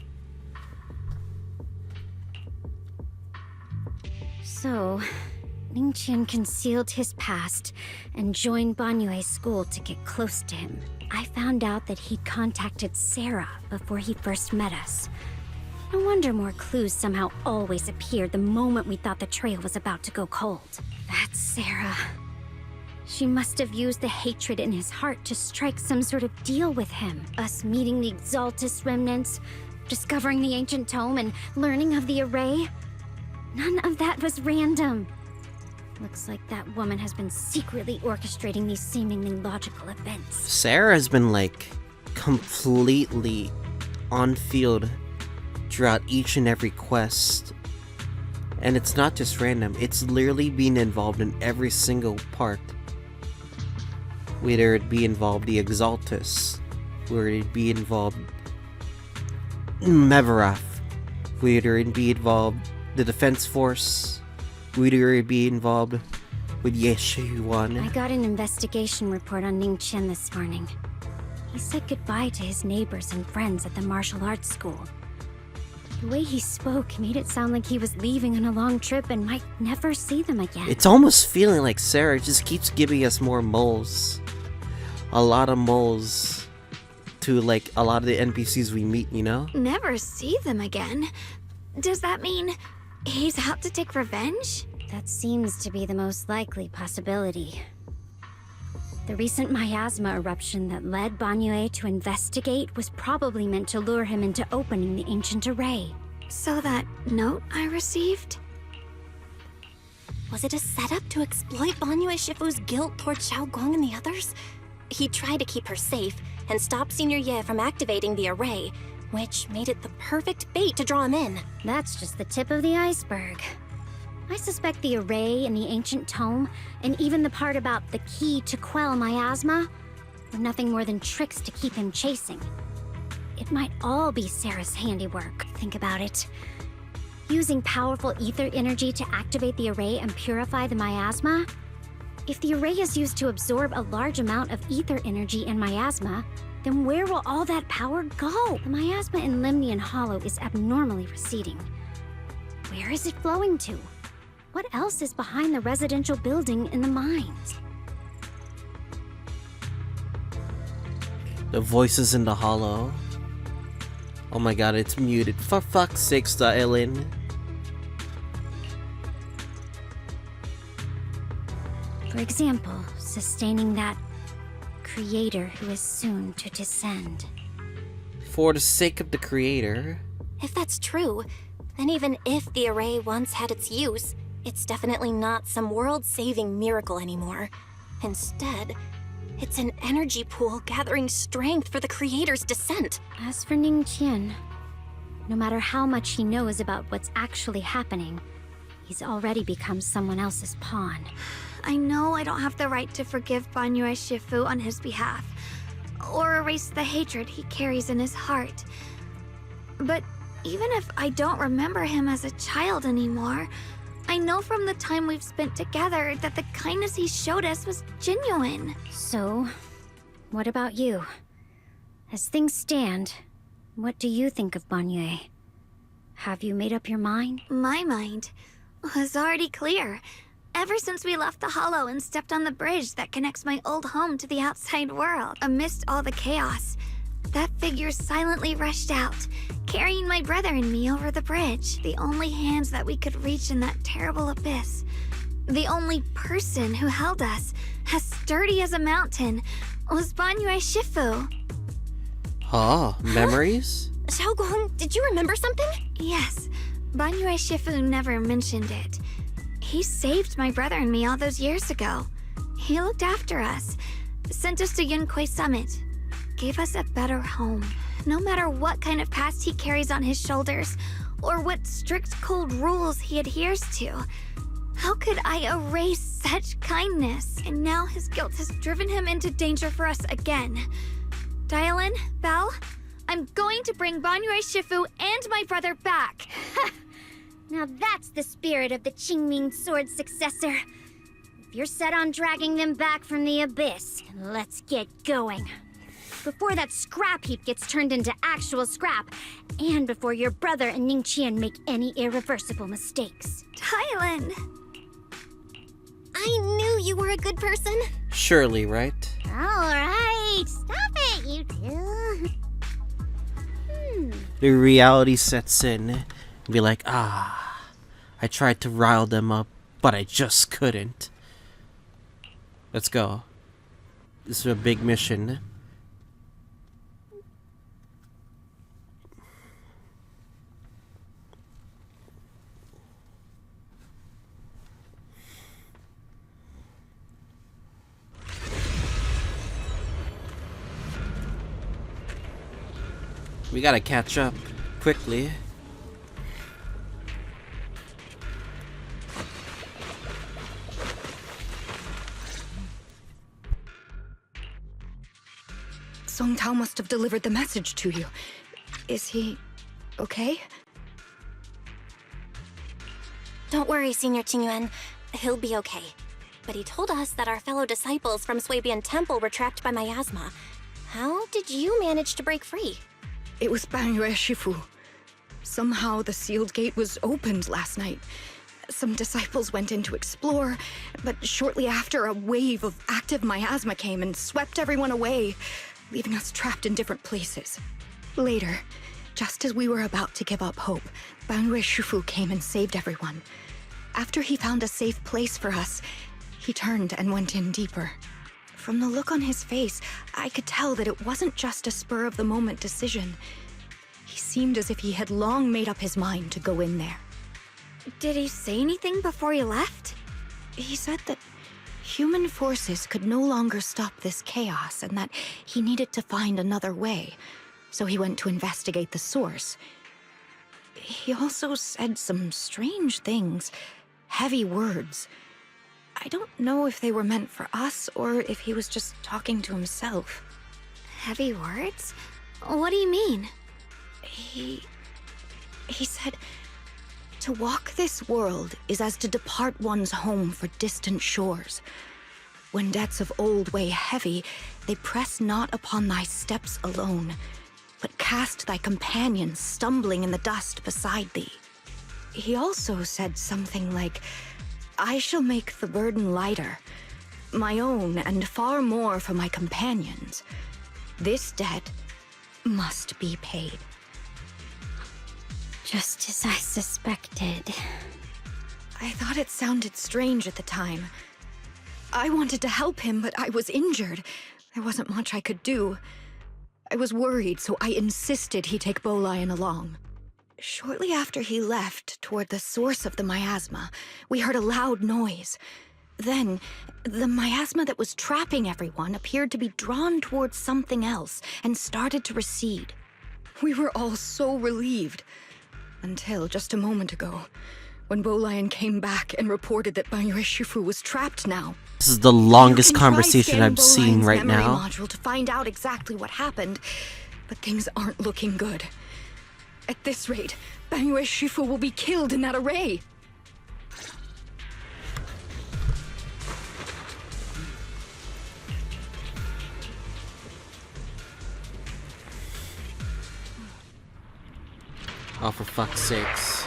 So, Ning Qian concealed his past and joined Banyue's school to get close to him. I found out that he'd contacted Sarah before he first met us. No wonder more clues somehow always appeared the moment we thought the trail was about to go cold. That's Sarah. She must have used the hatred in his heart to strike some sort of deal with him. Us meeting the Exaltus remnants, discovering the ancient tome, and learning of the array. None of that was random. Looks like that woman has been secretly orchestrating these seemingly logical events. Sarah has been like completely on field throughout each and every quest. And it's not just random, it's literally being involved in every single part. Whether it be involved the Exaltus, whether it be involved Meverath, whether it be involved the Defense Force, whether it be involved with Ye Shiyuan. I got an investigation report on Ning Qian this morning. He said goodbye to his neighbors and friends at the martial arts school. The way he spoke made it sound like he was leaving on a long trip and might never see them again. It's almost feeling like Sarah just keeps giving us more moles. A lot of moles to like a lot of the NPCs we meet, you know? Never see them again? Does that mean he's out to take revenge? That seems to be the most likely possibility. The recent miasma eruption that led Banyue to investigate was probably meant to lure him into opening the ancient array. So that note I received? Was it a setup to exploit Banyue Shifu's guilt toward Xiaoguang and the others? He tried to keep her safe and stop Senior Ye from activating the array, which made it the perfect bait to draw him in. That's just the tip of the iceberg. I suspect the array and the ancient tome, and even the part about the key to quell miasma, were nothing more than tricks to keep him chasing. It might all be Sarah's handiwork. Think about it. Using powerful ether energy to activate the array and purify the miasma? If the array is used to absorb a large amount of ether energy and miasma, then where will all that power go? The miasma in Limnian Hollow is abnormally receding. Where is it flowing to? What else is behind the residential building in the mines? The voices in the hollow. Oh my god, it's muted. For fuck's sake, Dialyn. For example, sustaining that creator who is soon to descend. For the sake of the creator. If that's true, then even if the array once had its use, it's definitely not some world-saving miracle anymore. Instead, it's an energy pool gathering strength for the creator's descent. As for Ning Qian, no matter how much he knows about what's actually happening, he's already become someone else's pawn. I know I don't have the right to forgive Banyue Shifu on his behalf, or erase the hatred he carries in his heart. But even if I don't remember him as a child anymore, I know from the time we've spent together that the kindness he showed us was genuine. So, what about you? As things stand, what do you think of Banyue? Have you made up your mind? My mind was already clear. Ever since we left the Hollow and stepped on the bridge that connects my old home to the outside world, amidst all the chaos, that figure silently rushed out, carrying my brother and me over the bridge, the only hands that we could reach in that terrible abyss. The only person who held us, as sturdy as a mountain, was Banyue Shifu. Oh, memories? Xiaoguang, did you remember something? Yes, Banyue Shifu never mentioned it. He saved my brother and me all those years ago. He looked after us, sent us to Yunquay Summit, gave us a better home. No matter what kind of past he carries on his shoulders, or what strict cold rules he adheres to, how could I erase such kindness? And now his guilt has driven him into danger for us again. Dialyn, Belle, I'm going to bring Banyue Shifu and my brother back. Now that's the spirit of the Qingming Sword successor. If you're set on dragging them back from the abyss, let's get going. Before that scrap heap gets turned into actual scrap, and before your brother and Ning Qian make any irreversible mistakes. Dialyn! I knew you were a good person. Surely, right? Alright, stop it, you two. The reality sets in. Be like, I tried to rile them up, but I just couldn't. Let's go. This is a big mission. We gotta catch up quickly. Song Tao must have delivered the message to you. Is he okay? Don't worry, Senior Qingyuan. He'll be okay. But he told us that our fellow disciples from Swabian Temple were trapped by miasma. How did you manage to break free? It was Banyue Shifu. Somehow the sealed gate was opened last night. Some disciples went in to explore, but shortly after, a wave of active miasma came and swept everyone away, leaving us trapped in different places. Later, just as we were about to give up hope, Banyue Shifu came and saved everyone. After he found a safe place for us, he turned and went in deeper. From the look on his face, I could tell that it wasn't just a spur-of-the-moment decision. He seemed as if he had long made up his mind to go in there. Did he say anything before he left? He said that human forces could no longer stop this chaos and that he needed to find another way, so he went to investigate the source. He also said some strange things, heavy words. I don't know if they were meant for us or if he was just talking to himself. Heavy words? What do you mean? He said, to walk this world is as to depart one's home for distant shores. When debts of old weigh heavy, they press not upon thy steps alone, but cast thy companions stumbling in the dust beside thee. He also said something like, I shall make the burden lighter, my own and far more for my companions. This debt must be paid. Just as I suspected. I thought it sounded strange at the time. I wanted to help him, but I was injured. There wasn't much I could do. I was worried, so I insisted he take Bolian along. Shortly after he left, toward the source of the miasma, we heard a loud noise. Then, the miasma that was trapping everyone appeared to be drawn towards something else and started to recede. We were all so relieved. Until just a moment ago, when Bolian came back and reported that Banyue Shifu was trapped now. This is the longest conversation I've seen right now. Module to find out exactly what happened, but things aren't looking good. At this rate, Banyue Shifu will be killed in that array. Oh, for fuck's sakes.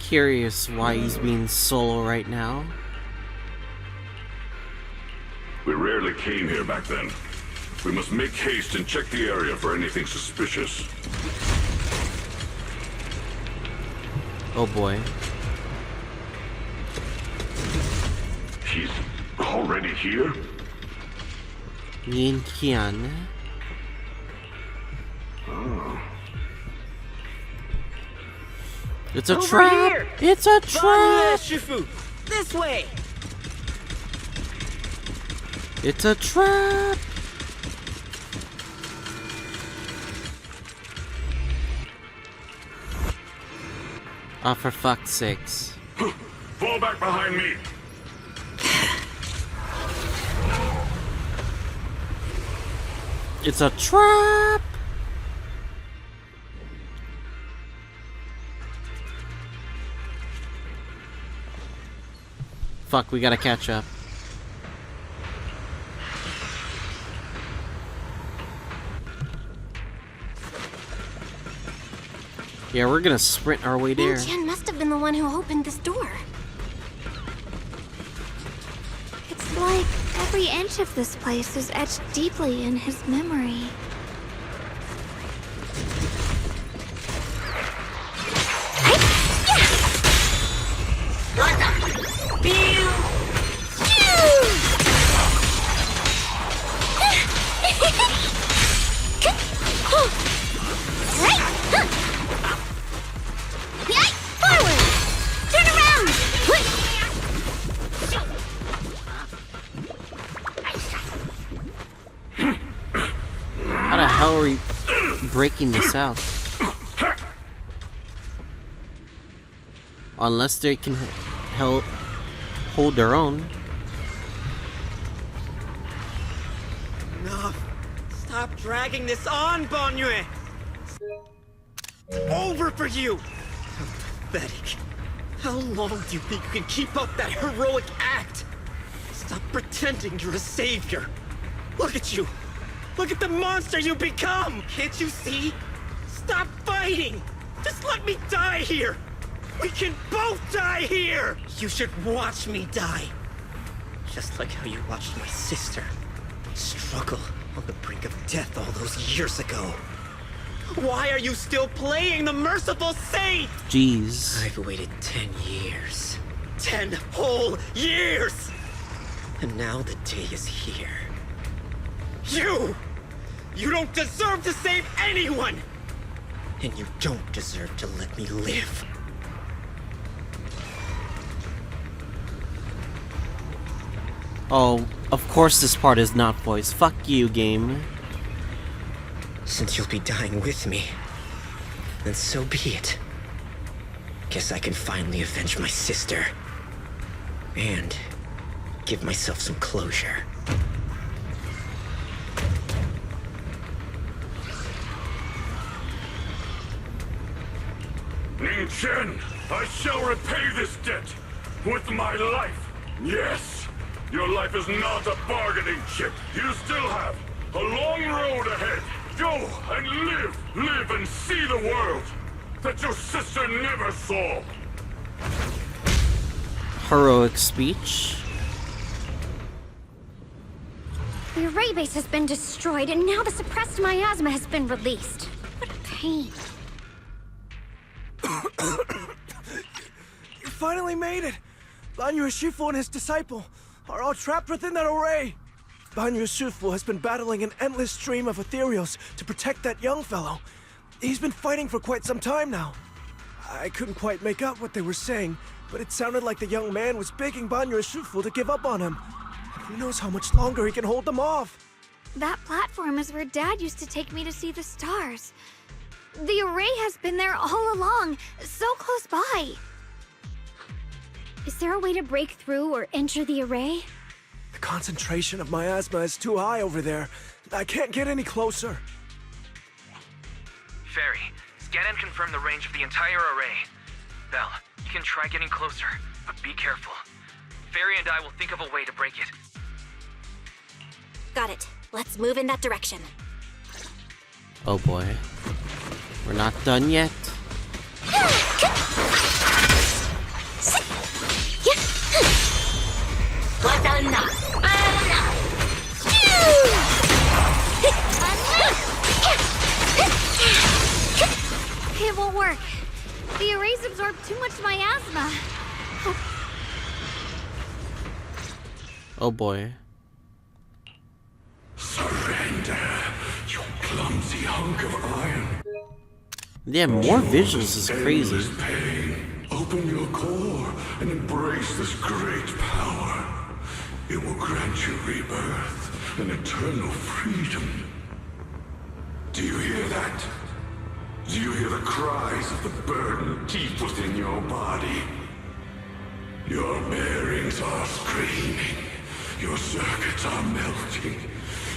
Curious why he's being solo right now. We rarely came here back then. We must make haste and check the area for anything suspicious. Oh boy. He's already here? Ning Qian. Oh. It's a Over trap! here! It's a trap! Shifu! This way! It's a trap! Oh, for fuck's sakes. Fall back behind me! It's a trap! Fuck, we gotta catch up. Yeah, we're gonna sprint our way Ning there. Qian must have been the one who opened this door. It's like every inch of this place is etched deeply in his memory. How the hell are we breaking this out? Unless they can hold their own. Enough! Stop dragging this on, Banyue! It's over for you! How pathetic. How long do you think you can keep up that heroic act? Stop pretending you're a savior. Look at you! Look at the monster you become! Can't you see? Stop fighting! Just let me die here! We can both die here! You should watch me die. Just like how you watched my sister struggle on the brink of death all those years ago. Why are you still playing the merciful saint? Jeez. I've waited 10 years. 10 whole years! And now the day is here. You don't deserve to save anyone! And you don't deserve to let me live. Oh, of course this part is not voiced. Fuck you, game. Since you'll be dying with me, then so be it. Guess I can finally avenge my sister. And give myself some closure. Ning Qian, I shall repay this debt with my life. Yes, your life is not a bargaining chip. You still have a long road ahead. Go and live and see the world that your sister never saw. Heroic speech. The array base has been destroyed, and now the suppressed miasma has been released. What a pain. You finally made it! Banyue Shifu and his disciple are all trapped within that array. Banyue Shifu has been battling an endless stream of ethereals to protect that young fellow. He's been fighting for quite some time now. I couldn't quite make out what they were saying, but it sounded like the young man was begging Banyue Shifu to give up on him. And who knows how much longer he can hold them off. That platform is where Dad used to take me to see the stars. The array has been there all along, so close by. Is there a way to break through or enter the array? The concentration of miasma is too high over there. I can't get any closer. Fairy, scan and confirm the range of the entire array. Belle, you can try getting closer, but be careful. Fairy and I will think of a way to break it. Got it. Let's move in that direction. Oh boy. We're not done yet. It won't work. The arrays absorb too much miasma. Oh boy. Surrender, you clumsy hunk of iron. Yeah, more visuals is crazy. Endless pain. Open your core and embrace this great power. It will grant you rebirth and eternal freedom. Do you hear that? Do you hear the cries of the burden deep within your body? Your bearings are screaming. Your circuits are melting.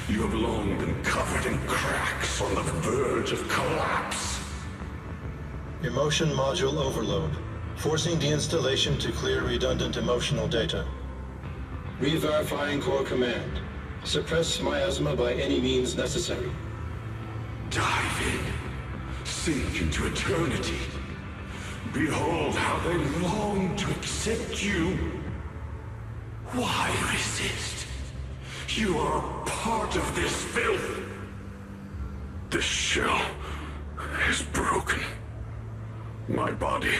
You have long been covered in cracks on the verge of collapse. Emotion module overload. Forcing deinstallation to clear redundant emotional data. Re-verifying core command. Suppress miasma by any means necessary. Dive in. Sink into eternity. Behold how they long to accept you. Why resist? You are a part of this filth. This shell is broken. My body,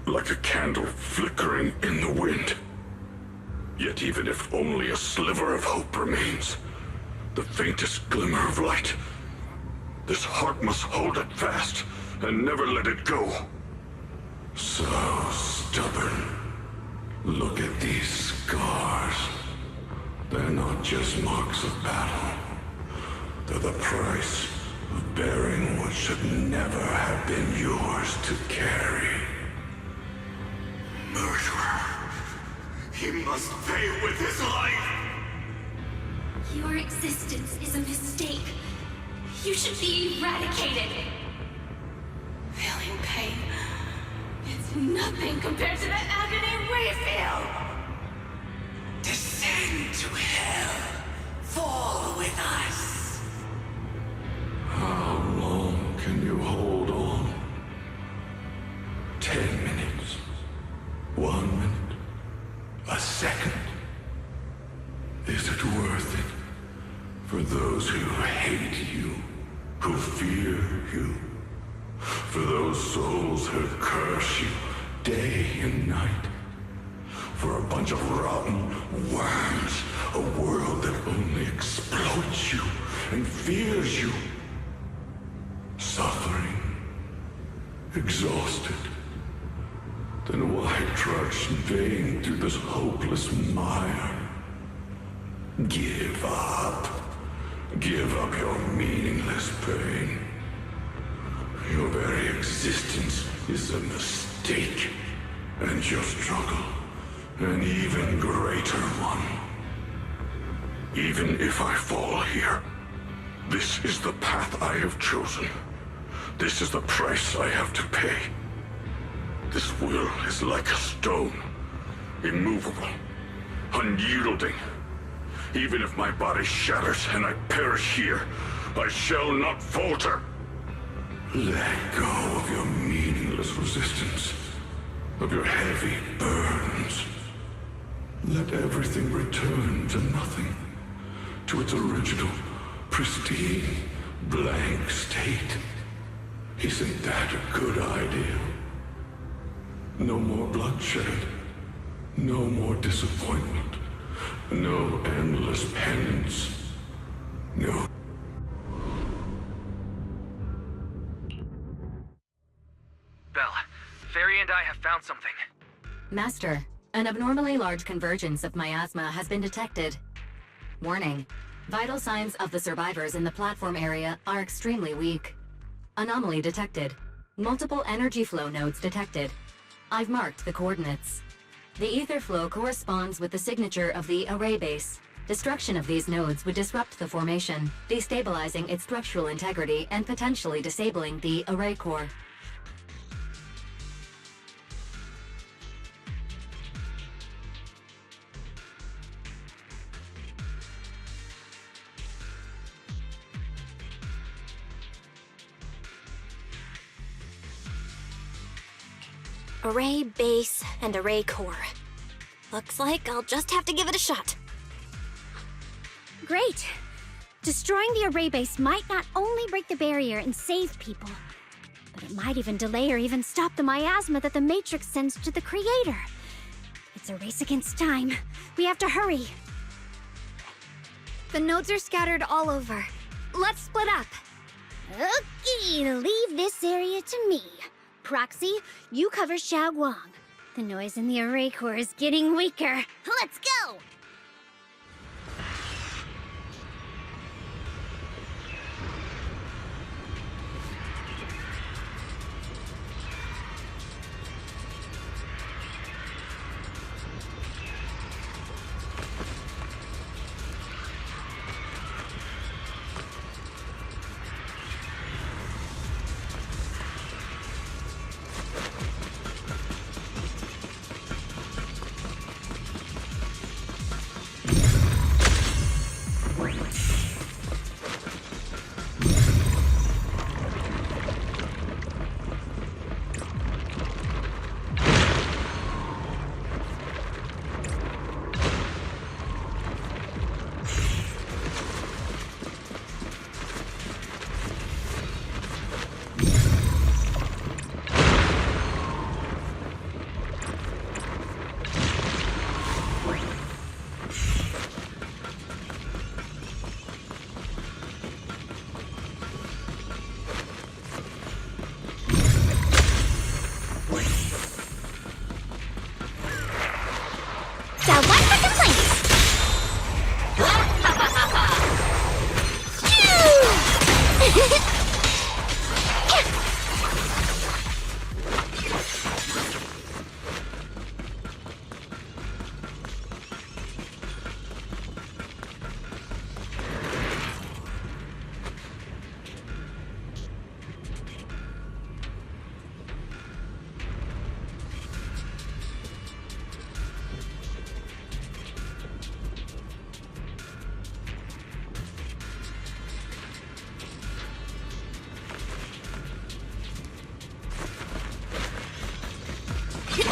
like a candle flickering in the wind. Yet even if only a sliver of hope remains, the faintest glimmer of light, this heart must hold it fast and never let it go. So stubborn. Look at these scars. They're not just marks of battle. They're the price of bearing what should never have been yours to carry. Murderer. He must pay with his life. Your existence is a mistake. You should be eradicated. Feeling pain. It's nothing compared to the agony we feel. Descend to hell. Fall with us. How long can you hold on? 10 minutes. 1 minute. A second. Is it worth it? For those who hate you, who fear you, for those souls who curse you day and night, for a bunch of rotten worms, a world that only exploits you and fears you, suffering, exhausted, then why trudge in vain through this hopeless mire? Give up. Give up your meaningless pain. Your very existence is a mistake, and your struggle, an even greater one. Even if I fall here, this is the path I have chosen. This is the price I have to pay. This will is like a stone, immovable, unyielding. Even if my body shatters and I perish here, I shall not falter. Let go of your meaningless resistance, of your heavy burdens. Let everything return to nothing, to its original, pristine, blank state. Isn't that a good idea? No more bloodshed, no more disappointment, no endless penance, no... Belle, Fairy and I have found something. Master, an abnormally large convergence of miasma has been detected. Warning, vital signs of the survivors in the platform area are extremely weak. Anomaly detected. Multiple energy flow nodes detected. I've marked the coordinates. The ether flow corresponds with the signature of the array base. Destruction of these nodes would disrupt the formation, destabilizing its structural integrity and potentially disabling the array core. Array base and array core. Looks like I'll just have to give it a shot. Great! Destroying the array base might not only break the barrier and save people, but it might even delay or even stop the miasma that the Matrix sends to the Creator. It's a race against time. We have to hurry. The nodes are scattered all over. Let's split up. Okay, leave this area to me. Proxy, you cover Xiaoguang. The noise in the array core is getting weaker. Let's go!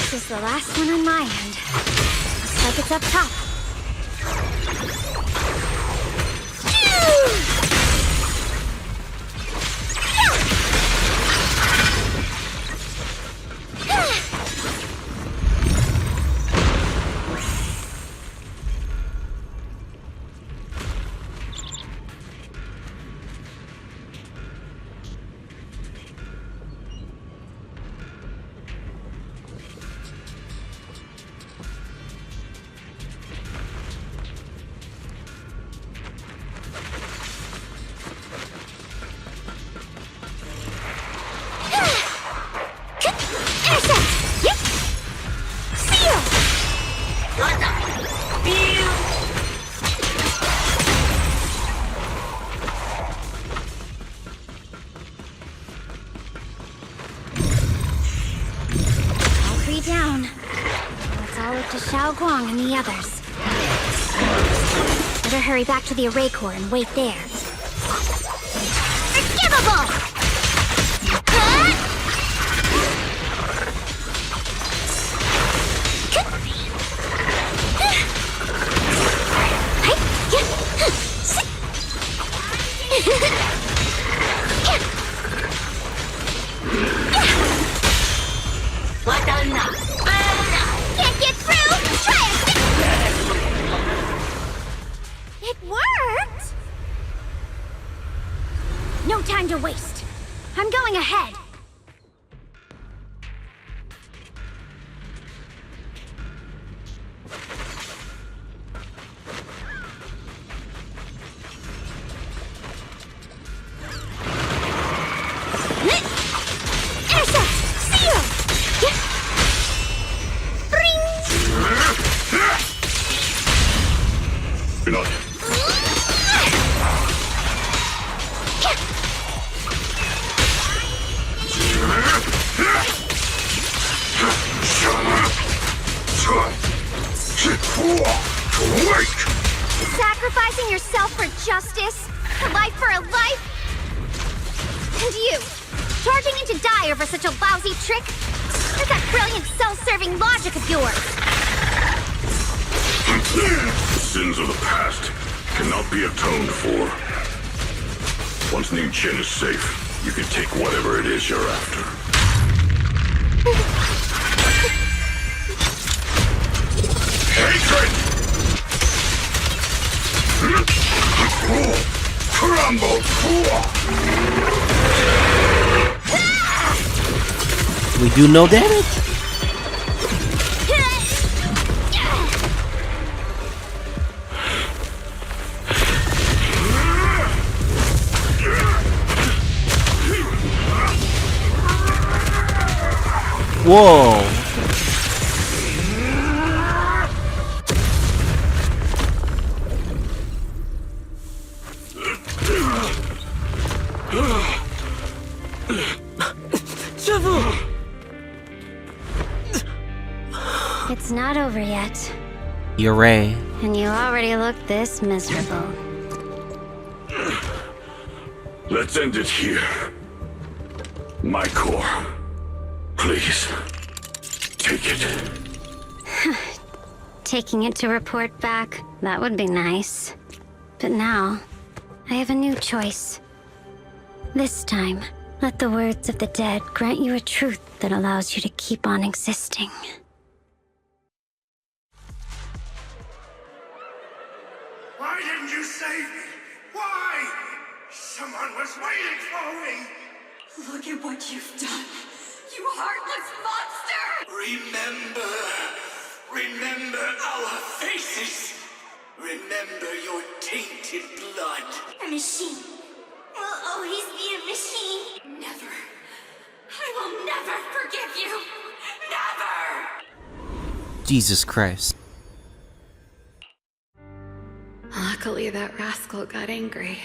This is the last one on my end. Looks like it's up top. Xiaoguang and the others. Better hurry back to the array core and wait there. Forgivable! Can't get through! Try it! It worked! No time to waste. I'm going ahead. justice? A life for a life? And you, charging in to die over such a lousy trick? Where's that brilliant self-serving logic of yours? The sins of the past cannot be atoned for. Once Ning Qian is safe, you can take whatever it is you're after. Hatred! Crumble! We do no damage? Whoa. It's not over yet. You're right. And you already look this miserable. Let's end it here. My core. Please. Take it. Taking it to report back, that would be nice. But now, I have a new choice. This time, let the words of the dead grant you a truth that allows you to keep on existing. Why didn't you save me? Why? Someone was waiting for me. Look at what you've done. You heartless monster! Remember our faces. Remember your tainted blood. A machine. Will always be a machine. Never. I will never forgive you. Never! Jesus Christ. Luckily, that rascal got angry.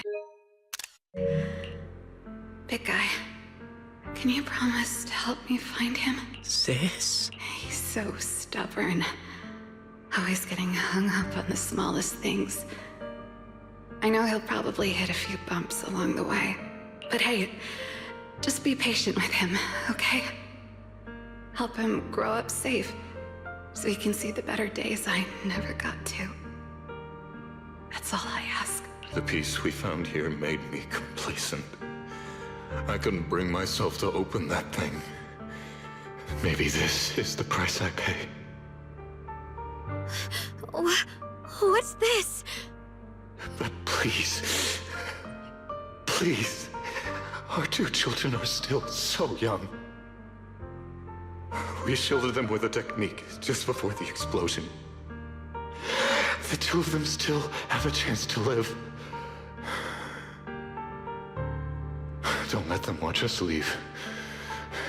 Big guy, can you promise to help me find him? Sis? He's so stubborn. Always getting hung up on the smallest things. I know he'll probably hit a few bumps along the way. But hey, just be patient with him, okay? Help him grow up safe, so he can see the better days I never got to. That's all I ask. The peace we found here made me complacent. I couldn't bring myself to open that thing. Maybe this is the price I pay. What's this? But please, please, our two children are still so young. We shielded them with a technique just before the explosion. The two of them still have a chance to live. Don't let them watch us leave.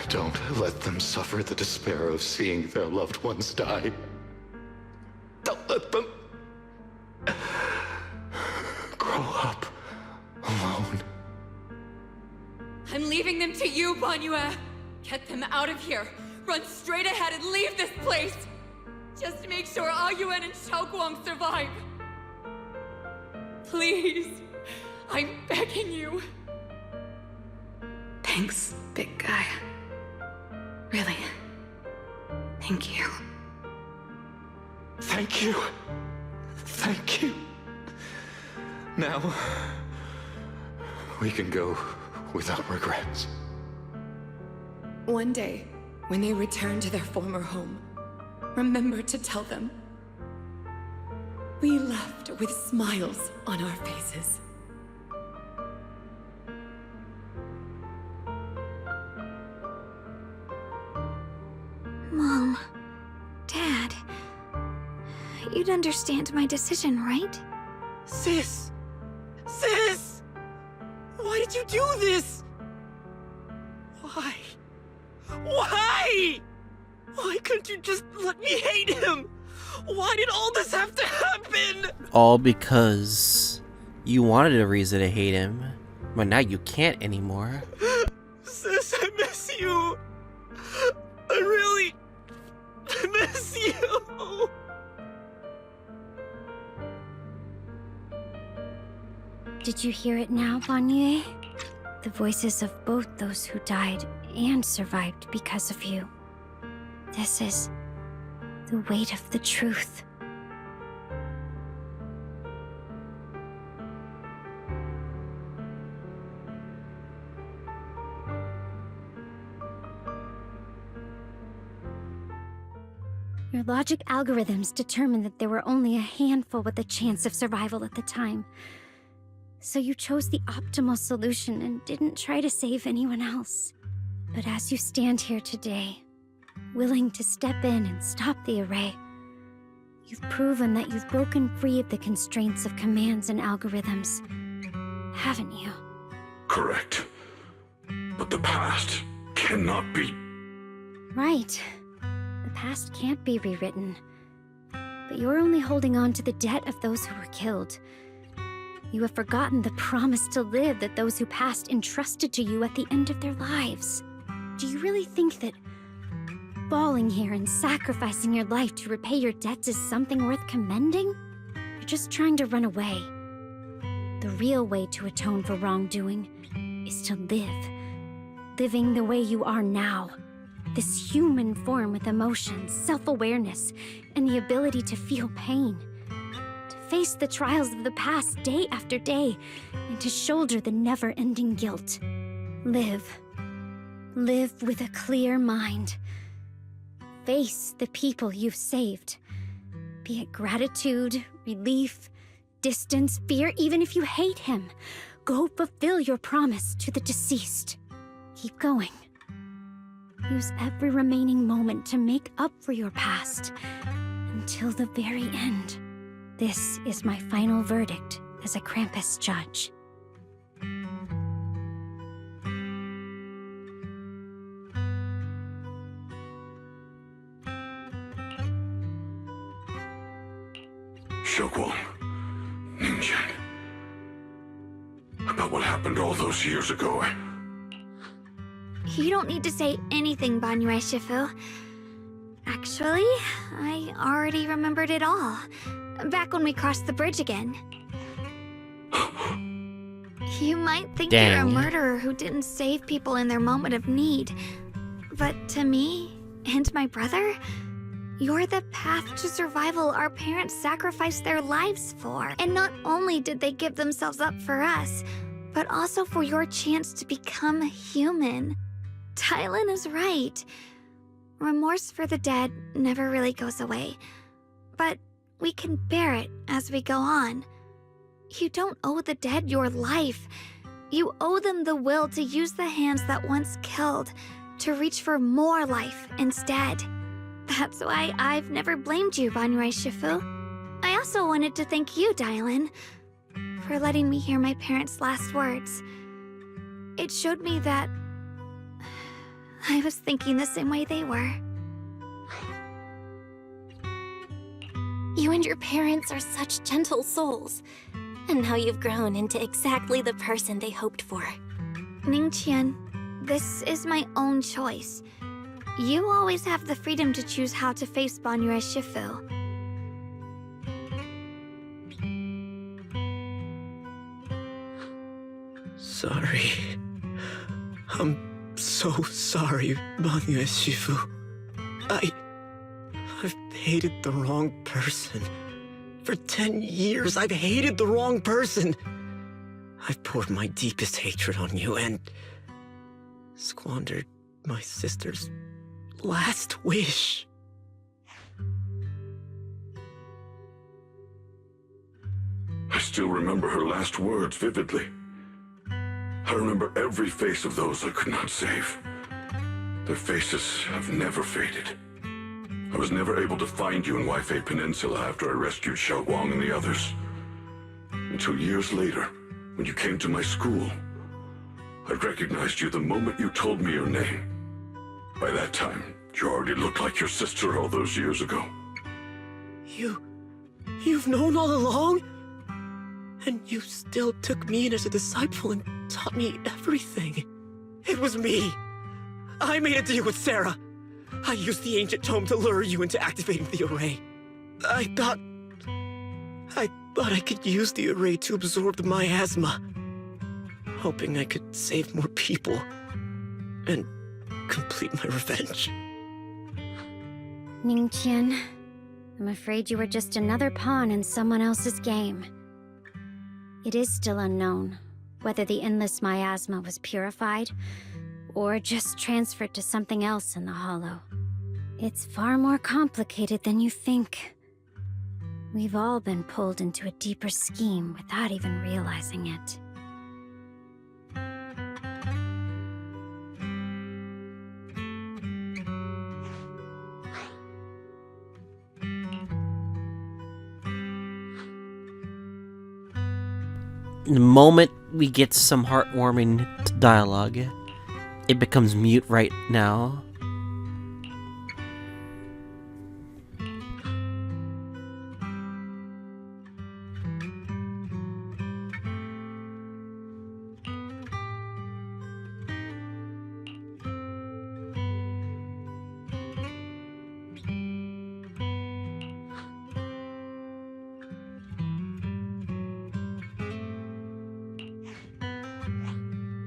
Don't let them suffer the despair of seeing their loved ones die. Don't let them grow up alone. I'm leaving them to you, Banyue. Get them out of here. Run straight ahead and leave this place. Just to make sure Yixuan and Shunguang survive. Please. I'm begging you. Thanks, big guy. Really. Thank you. Thank you. Thank you. Now, we can go without regrets. One day, when they return to their former home, remember to tell them we left with smiles on our faces. Mom, Dad, you'd understand my decision, right? Sis! Sis! Why did you do this? Why? Why? Why couldn't you just let me hate him? Why did all this have to happen? All because you wanted a reason to hate him, but now you can't anymore. Sis, I miss you. I really miss you. Did you hear it now, Banyue? The voices of both those who died and survived because of you. This is the weight of the truth. Your logic algorithms determined that there were only a handful with a chance of survival at the time. So you chose the optimal solution and didn't try to save anyone else. But as you stand here today, willing to step in and stop the array, you've proven that you've broken free of the constraints of commands and algorithms, haven't you? Correct. But the past cannot be... Right. The past can't be rewritten. But you're only holding on to the debt of those who were killed. You have forgotten the promise to live that those who passed entrusted to you at the end of their lives. Do you really think that falling here and sacrificing your life to repay your debts is something worth commending? You're just trying to run away. The real way to atone for wrongdoing is to live. Living the way you are now. This human form with emotions, self-awareness, and the ability to feel pain. To face the trials of the past day after day, and to shoulder the never-ending guilt. Live. Live with a clear mind. Face the people you've saved. Be it gratitude, relief, distance, fear, even if you hate him. Go fulfill your promise to the deceased. Keep going. Use every remaining moment to make up for your past, until the very end. This is my final verdict as a Krampus judge. Shunguang, Ning Qian. About what happened all those years ago, You don't need to say anything, Banyue Shifu. Actually, I already remembered it all. Back when we crossed the bridge again. You might think you're a murderer who didn't save people in their moment of need. But to me, and my brother, you're the path to survival our parents sacrificed their lives for. And not only did they give themselves up for us, but also for your chance to become human. Dialyn is right. Remorse for the dead never really goes away. But we can bear it as we go on. You don't owe the dead your life. You owe them the will to use the hands that once killed, to reach for more life instead. That's why I've never blamed you, Banyue Shifu. I also wanted to thank you, Dialyn, for letting me hear my parents' last words. It showed me that I was thinking the same way they were. You and your parents are such gentle souls. And now you've grown into exactly the person they hoped for. Ning Qian, this is my own choice. You always have the freedom to choose how to face Banyue Shifu. Sorry. I'm so sorry, Banyue Shifu. I've hated the wrong person. For 10 years, I've hated the wrong person. I've poured my deepest hatred on you and squandered my sister's last wish. I still remember her last words vividly. I remember every face of those I could not save. Their faces have never faded. I was never able to find you in Waifei Peninsula after I rescued Xiaoguang and the others. Until years later, when you came to my school, I recognized you the moment you told me your name. By that time, you already looked like your sister all those years ago. You've known all along? And you still took me in as a disciple and taught me everything. It was me. I made a deal with Sarah. I used the ancient tome to lure you into activating the array. I Thought I could use the array to absorb the miasma. Hoping I could save more people. And complete my revenge. Ning Qian, I'm afraid you were just another pawn in someone else's game. It is still unknown whether the endless miasma was purified or just transferred to something else in the Hollow. It's far more complicated than you think. We've all been pulled into a deeper scheme without even realizing it. The moment we get some heartwarming dialogue, it becomes mute right now.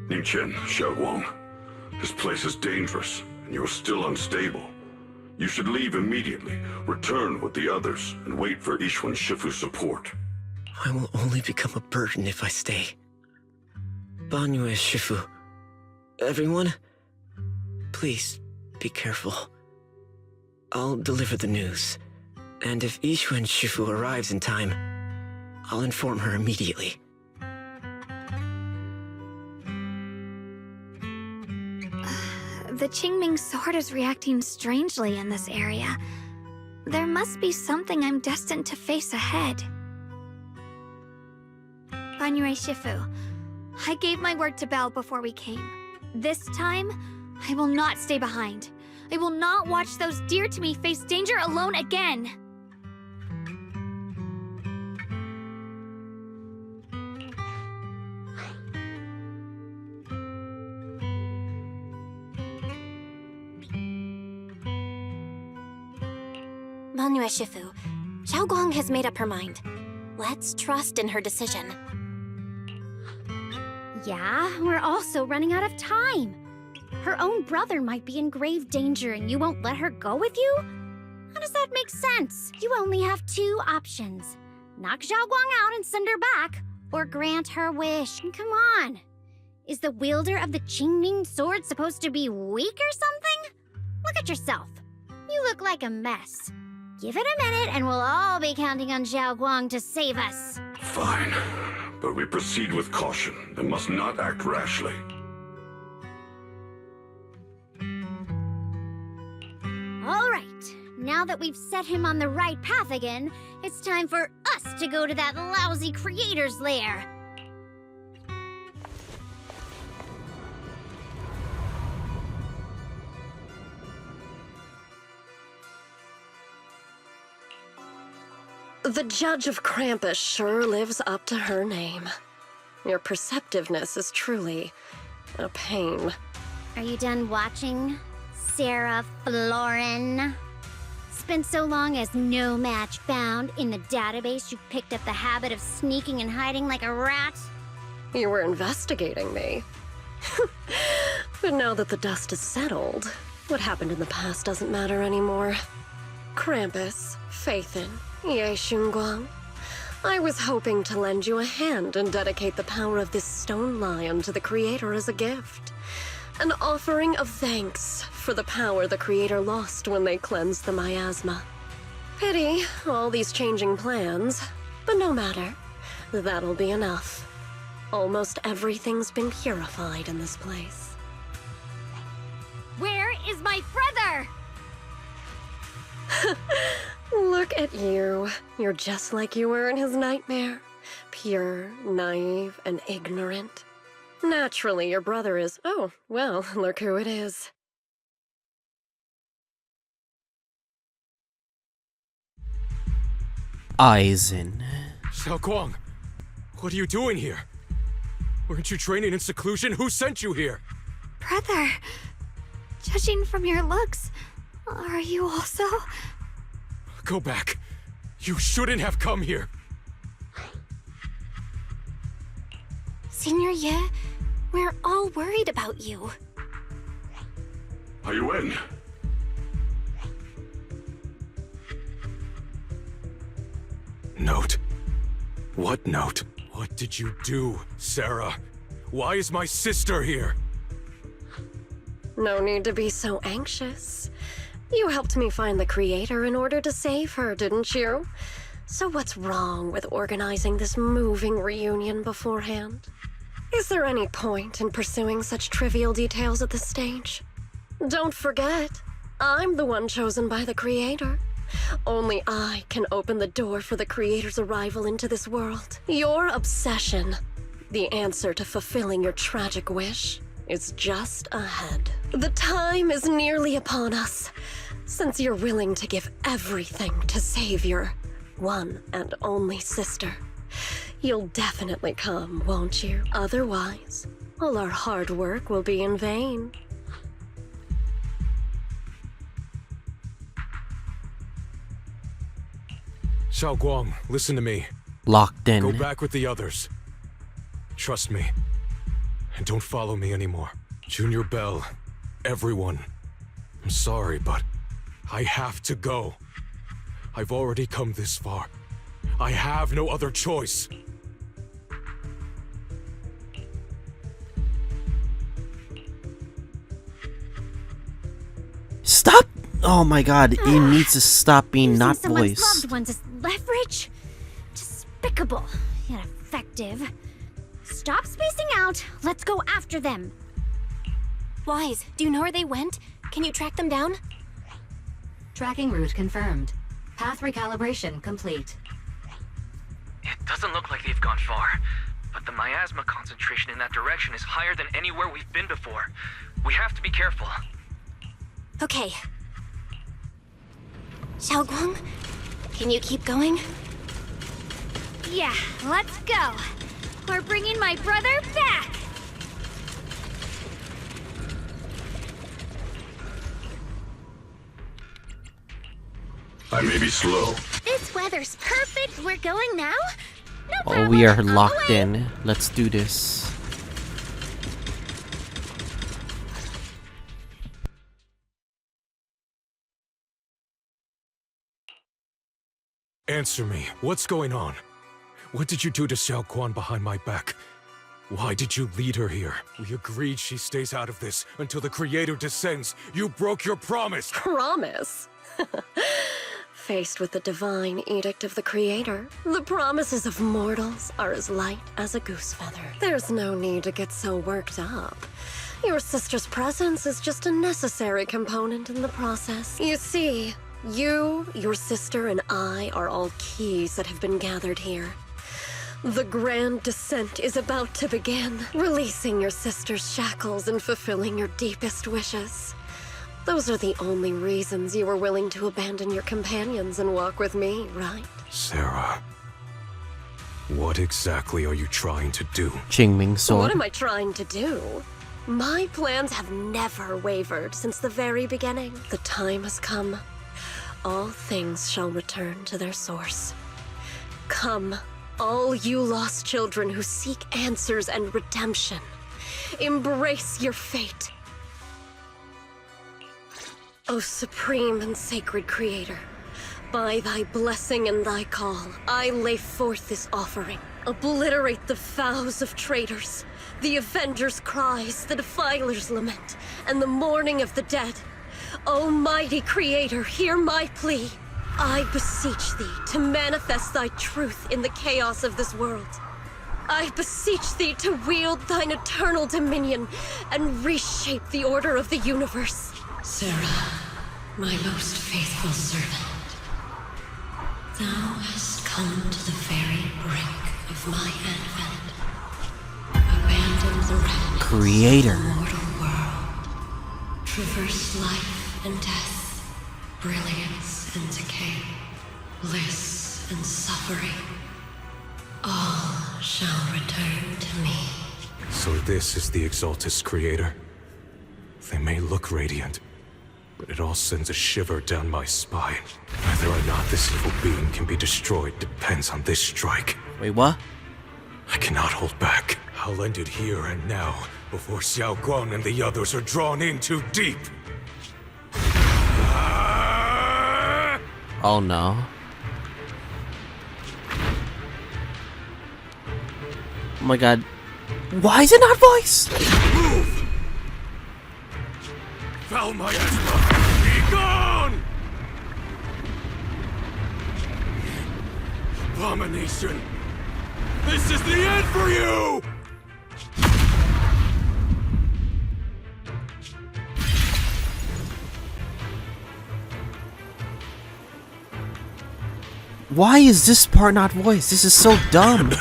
Ning Qian, Shunguang, this place is dangerous, and you're still unstable. You should leave immediately, return with the others, and wait for Yixuan Shifu's support. I will only become a burden if I stay. Banyue Shifu. Everyone, please be careful. I'll deliver the news, and if Yixuan Shifu arrives in time, I'll inform her immediately. The Qingming Sword is reacting strangely in this area. There must be something I'm destined to face ahead. Banyue Shifu, I gave my word to Belle before we came. This time, I will not stay behind. I will not watch those dear to me face danger alone again. Banyue Shifu, Xiaoguang has made up her mind. Let's trust in her decision. Yeah, we're also running out of time. Her own brother might be in grave danger and you won't let her go with you? How does that make sense? You only have two options. Knock Xiaoguang out and send her back, or grant her wish. Come on. Is the wielder of the Qingming Sword supposed to be weak or something? Look at yourself. You look like a mess. Give it a minute and we'll all be counting on Xiaoguang to save us. Fine, but we proceed with caution and must not act rashly. All right. Now that we've set him on the right path again, it's time for us to go to that lousy creator's lair. The Judge of Krampus sure lives up to her name. Your perceptiveness is truly a pain. Are you done watching, Sarah Florin? Spent so long as no match found in the database, you picked up the habit of sneaking and hiding like a rat? You were investigating me. But now that the dust is settled, what happened in the past doesn't matter anymore. Krampus, Faithin, Ye Shunguang. I was hoping to lend you a hand and dedicate the power of this stone lion to the Creator as a gift. An offering of thanks for the power the Creator lost when they cleansed the miasma. Pity, all these changing plans, but no matter. That'll be enough. Almost everything's been purified in this place. Where is my brother? Look at you. You're just like you were in his nightmare. Pure, naive, and ignorant. Naturally, your brother is... Oh, well, look who it is. Aizen. Xiaoguang, what are you doing here? Weren't you training in seclusion? Who sent you here? Brother, judging from your looks, are you also... Go back. You shouldn't have come here. Senior Ye, we're all worried about you. Are you in? Note? What note? What did you do, Sarah? Why is my sister here? No need to be so anxious. You helped me find the creator in order to save her, didn't you? So what's wrong with organizing this moving reunion beforehand? Is there any point in pursuing such trivial details at this stage? Don't forget, I'm the one chosen by the creator. Only I can open the door for the creator's arrival into this world. Your obsession, the answer to fulfilling your tragic wish, is just ahead. The time is nearly upon us, since you're willing to give everything to save your one and only sister. You'll definitely come, won't you? Otherwise, all our hard work will be in vain. Shao, listen to me. Locked in. Go back with the others. Trust me. And don't follow me anymore. Junior, Belle, everyone. I'm sorry, but I have to go. I've already come this far. I have no other choice. Stop! Oh my god, it needs to stop being not someone's voice. loved ones as leverage? Despicable, yet effective. Stop spacing out. Let's go after them. Wise, do you know where they went? Can you track them down? Tracking route confirmed. Path recalibration complete. It doesn't look like they've gone far, but the miasma concentration in that direction is higher than anywhere we've been before. We have to be careful. Okay. Xiaoguang, can you keep going? Yeah, let's go. We're bringing my brother back. I may be slow. This weather's perfect. We're going now? Oh, we are locked in. Let's do this. Answer me. What's going on? What did you do to Xiaoguang behind my back? Why did you lead her here? We agreed she stays out of this until the creator descends. You broke your promise! Promise? Faced with the divine edict of the creator, the promises of mortals are as light as a goose feather. There's no need to get so worked up. Your sister's presence is just a necessary component in the process. You see, you, your sister, and I are all keys that have been gathered here. The grand descent is about to begin, releasing your sister's shackles and fulfilling your deepest wishes. Those are the only reasons you were willing to abandon your companions and walk with me, right? Sarah, what exactly are you trying to do? Qingming Sword. What am I trying to do? My plans have never wavered since the very beginning. The time has come. All things shall return to their source. Come, all you lost children who seek answers and redemption. Embrace your fate. O supreme and sacred creator, by thy blessing and thy call, I lay forth this offering. Obliterate the vows of traitors, the avengers' cries, the defilers' lament, and the mourning of the dead. Almighty creator, hear my plea. I beseech thee to manifest thy truth in the chaos of this world. I beseech thee to wield thine eternal dominion and reshape the order of the universe. Sarah, my most faithful servant, thou hast come to the very brink of my advent. Abandon the wreck Creator. of the mortal world. Traverse life and death, brilliance and decay, bliss and suffering. All shall return to me. So this is the Exaltus creator? They may look radiant, but it all sends a shiver down my spine. Whether or not this evil being can be destroyed depends on this strike. Wait, what? I cannot hold back. I'll end it here and now, before Xiaoguang and the others are drawn in too deep. Oh no. Oh my god. Why is it not voice? Move! Foul miasma! Be gone! Abomination! This is the end for you! Why is this part not voiced? This is so dumb.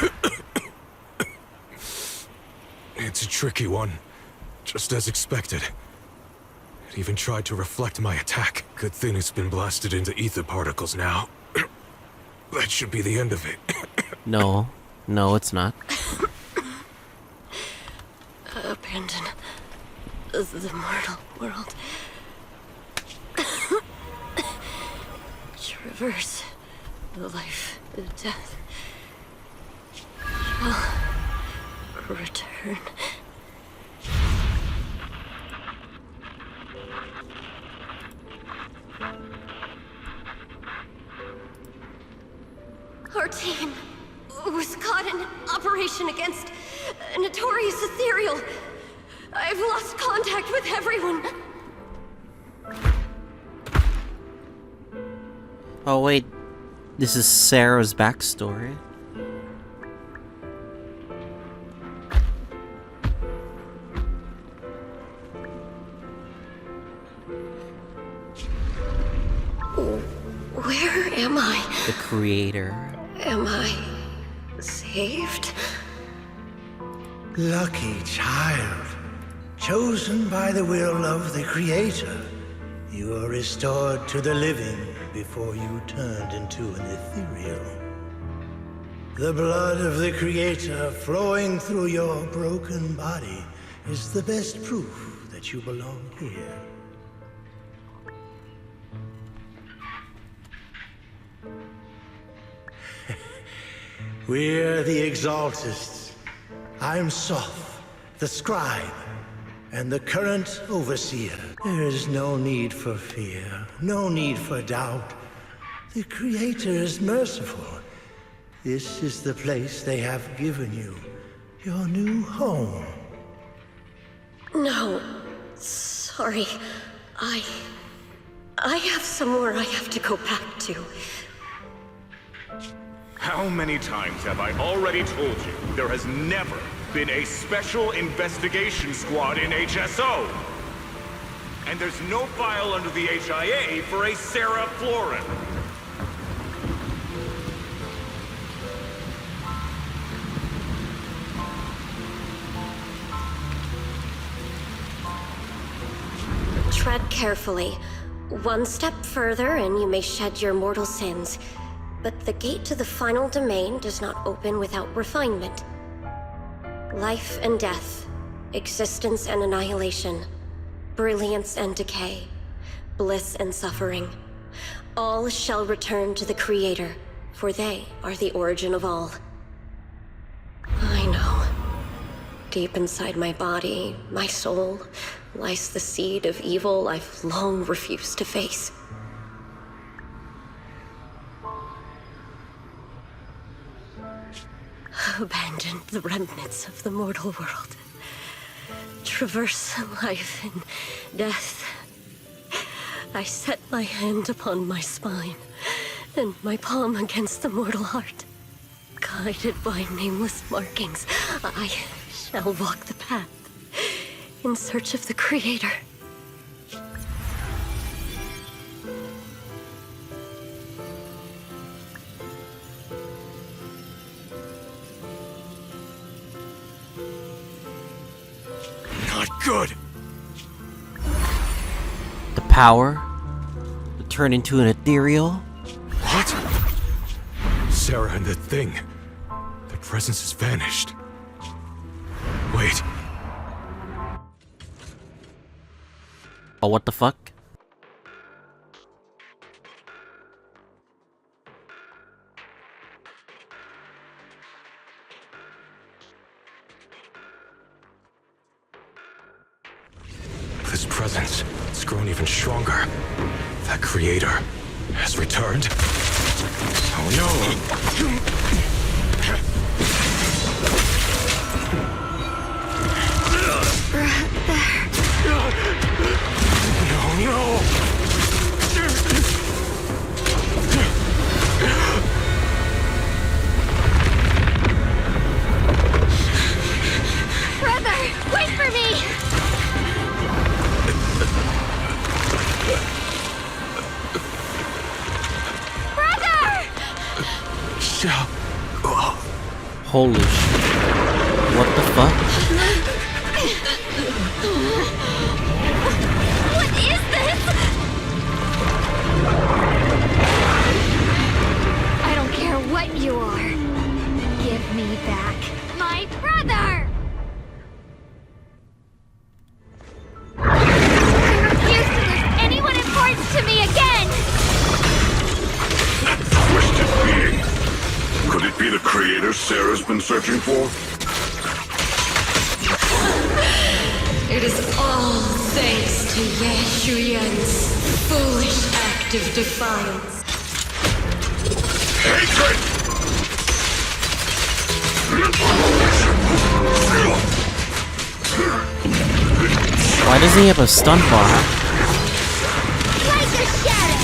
It's a tricky one. Just as expected. It even tried to reflect my attack. Good thing it's been blasted into ether particles now. That should be the end of it. No. No, it's not. Abandon the mortal world. Traverse the life, the death. Shall return. Our team was caught in operation against a notorious ethereal. I've lost contact with everyone. Oh wait, this is Sarah's backstory. Where am I? The creator. Am I saved? Lucky child. Chosen by the will of the Creator. You are restored to the living before you turned into an ethereal. The blood of the Creator flowing through your broken body is the best proof that you belong here. We're the Exaltists. I'm Soph, the Scribe, and the current Overseer. There is no need for fear, no need for doubt. The Creator is merciful. This is the place they have given you, your new home. No, sorry. I have somewhere I have to go back to. How many times have I already told you there has never been a special investigation squad in HSO? And there's no file under the HIA for a Sarah Florin. Tread carefully. One step further and you may shed your mortal sins. But the gate to the final domain does not open without refinement. Life and death, existence and annihilation, brilliance and decay, bliss and suffering. All shall return to the Creator, for they are the origin of all. I know. Deep inside my body, my soul, lies the seed of evil I've long refused to face. Abandon the remnants of the mortal world. Traverse life and death. I set my hand upon my spine, and my palm against the mortal heart. Guided by nameless markings, I shall walk the path, in search of the Creator. Good. The power to turn into an ethereal. What? Sarah and the thing. Their presence has vanished. Wait. Oh, what the fuck? his presence. It's grown even stronger. That creator has returned. Oh no! No! Brother, wait for me! Brother! Holy shit. What the fuck? What is this? I don't care what you are. Give me back my brother! I refuse to lose anyone important to me again! Twisted being. Could it be the creator Sarah's been searching for? It is all thanks to Ye Shuyuan's foolish act of defiance. Hatred! Why doesn't he have a stun bar? Like a shadow!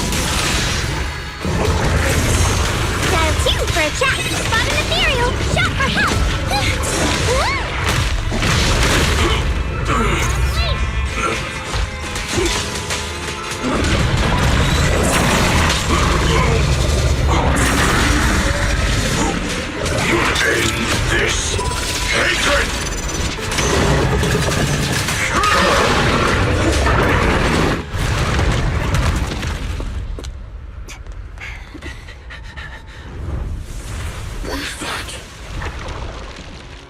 Dial 2 for a chat. Spot an ethereal. Shot for help! End this hatred! What's that?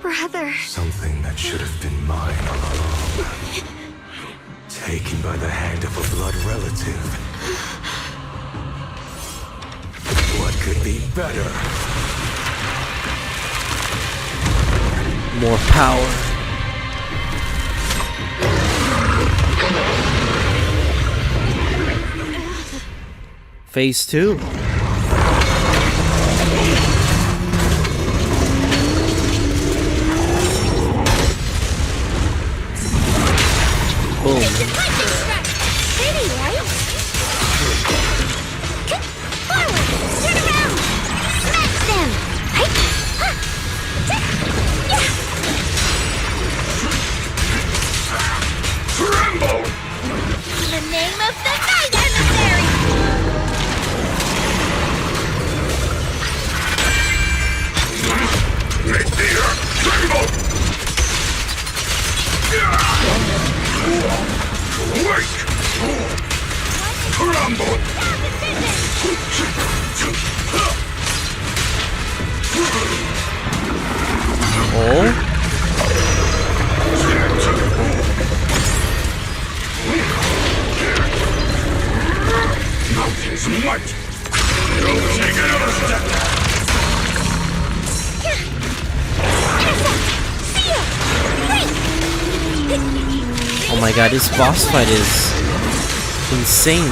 Brother. Something that should have been mine all along. Taken by the hand of a blood relative. What could be better? More power. Phase 2. Boom. Pretty, right? Forward! Turn around! Smash them! Tremble! In the name of the night emissary! Meteor! Tremble! Wake! Crumble! Oh? Mountain's might! Don't take another step! Oh my god, this boss fight is insane.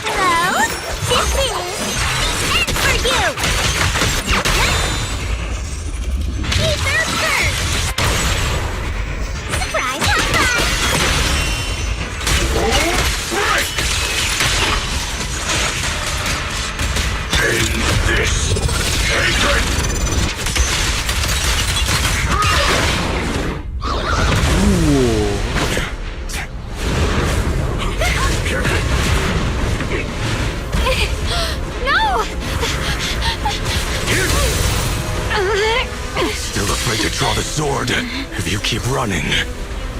Hello? This is the end for you! Ether Burst! Surprise high End this hatred! No! Still afraid to draw the sword? If you keep running,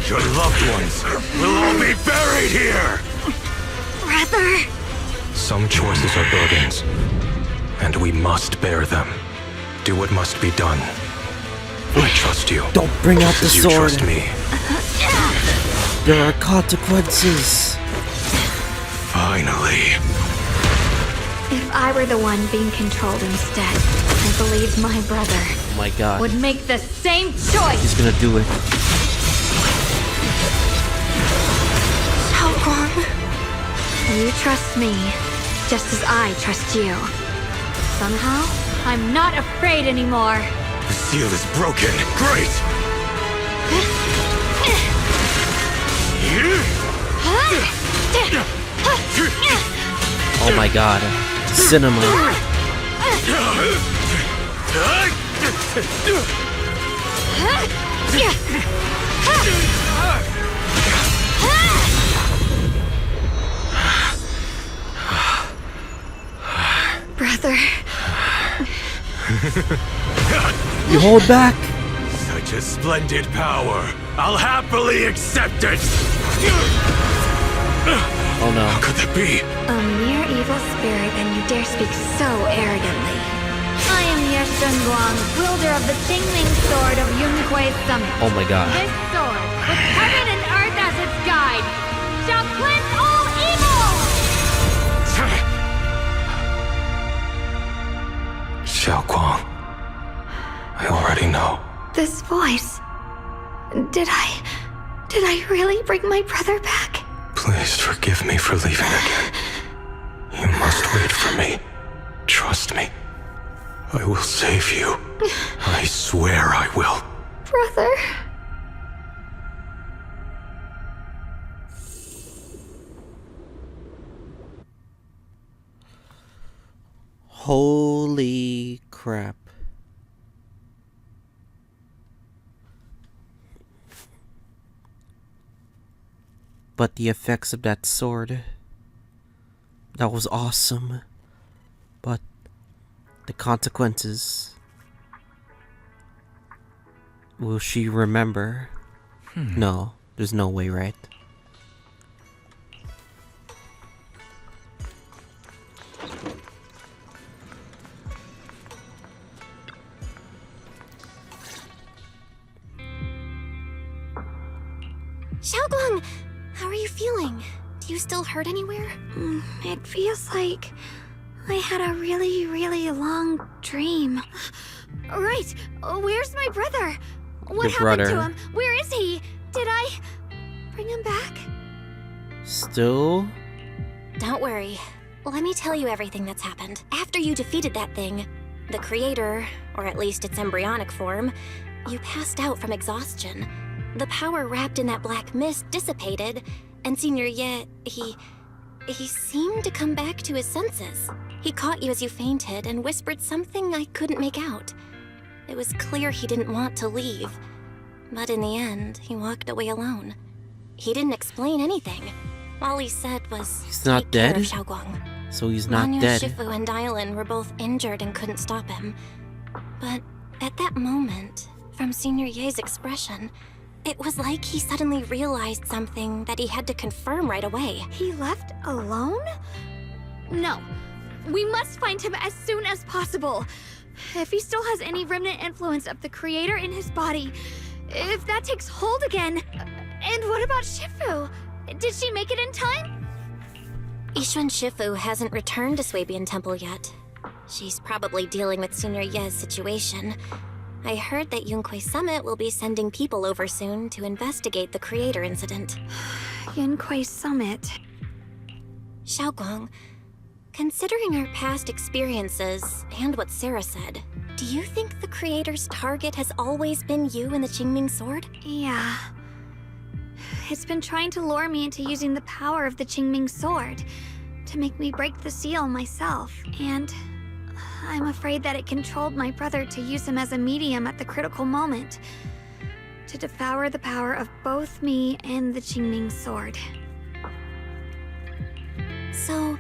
your loved ones will all be buried here! Brother! Some choices are burdens, and we must bear them. Do what must be done. I trust you. Don't bring out the You sword. trust me. There are consequences. Finally. If I were the one being controlled instead, I believe my brother Oh my god. would make the same choice. He's gonna do it. Xiaoguang, you trust me, just as I trust you. Somehow, I'm not afraid anymore. The seal is broken. Great! Oh my god. Cinema. Brother. You hold back. Such a splendid power. I'll happily accept it. Oh no. How could that be? A mere evil spirit, and you dare speak so arrogantly. I am Ye Shunguang, wielder of the Qingming Sword of Yunquei Summit. Oh my god. This sword, with heaven and earth as its guide, shall cleanse all evil! Xiaoguang. I already know. This voice... Did I really bring my brother back? Please forgive me for leaving again. You must wait for me. Trust me. I will save you. I swear I will. Brother... Holy crap. But the effects of that sword, that was awesome. But the consequences, will she remember? No, there's no way, right? Xiaoguang, how are you feeling? Do you still hurt anywhere? It feels like I had a really, really long dream. Right, where's my brother? What happened to him? Where is he? Did I bring him back? Still? Don't worry. Let me tell you everything that's happened. After you defeated that thing, the creator, or at least its embryonic form, you passed out from exhaustion. The power wrapped in that black mist dissipated, and Senior Ye, he seemed to come back to his senses. He caught you as you fainted and whispered something I couldn't make out. It was clear he didn't want to leave, but in the end, he walked away alone. He didn't explain anything. All he said was, he's not "Take dead? care of Xiaoguang." So he's not Banyue, dead. Shifu, and Dialyn were both injured and couldn't stop him. But at that moment, from Senior Ye's expression, it was like he suddenly realized something that he had to confirm right away. He left alone? No. We must find him as soon as possible. If he still has any remnant influence of the creator in his body, if that takes hold again. And what about Shifu? Did she make it in time? Yixuan Shifu hasn't returned to Swabian Temple yet. She's probably dealing with Senior Ye's situation. I heard that Yunquei Summit will be sending people over soon to investigate the creator incident. Yunquei Summit. Xiaoguang, considering our past experiences and what Sarah said, do you think the creator's target has always been you and the Qingming Sword? Yeah. It's been trying to lure me into using the power of the Qingming Sword to make me break the seal myself, and I'm afraid that it controlled my brother to use him as a medium at the critical moment, to devour the power of both me and the Qingming Sword. So,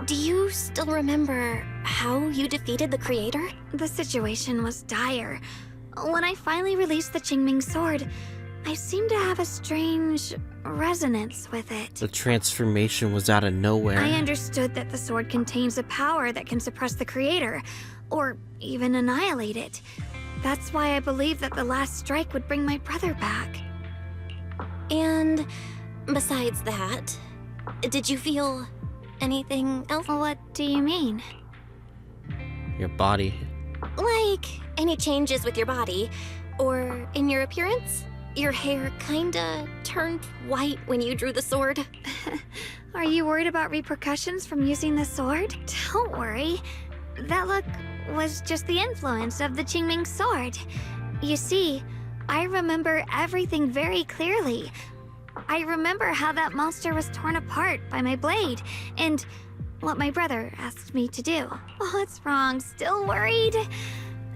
do you still remember how you defeated the creator? The situation was dire. When I finally released the Qingming Sword, I seemed to have a strange resonance with it. The transformation was out of nowhere. I understood that the sword contains a power that can suppress the creator, or even annihilate it. That's why I believe that the last strike would bring my brother back. And besides that, did you feel anything else? What do you mean? Your body. Like any changes with your body or in your appearance? Your hair kinda turned white when you drew the sword. Are you worried about repercussions from using the sword? Don't worry. That look was just the influence of the Qingming Sword. You see, I remember everything very clearly. I remember how that monster was torn apart by my blade, and what my brother asked me to do. What's wrong? Still worried?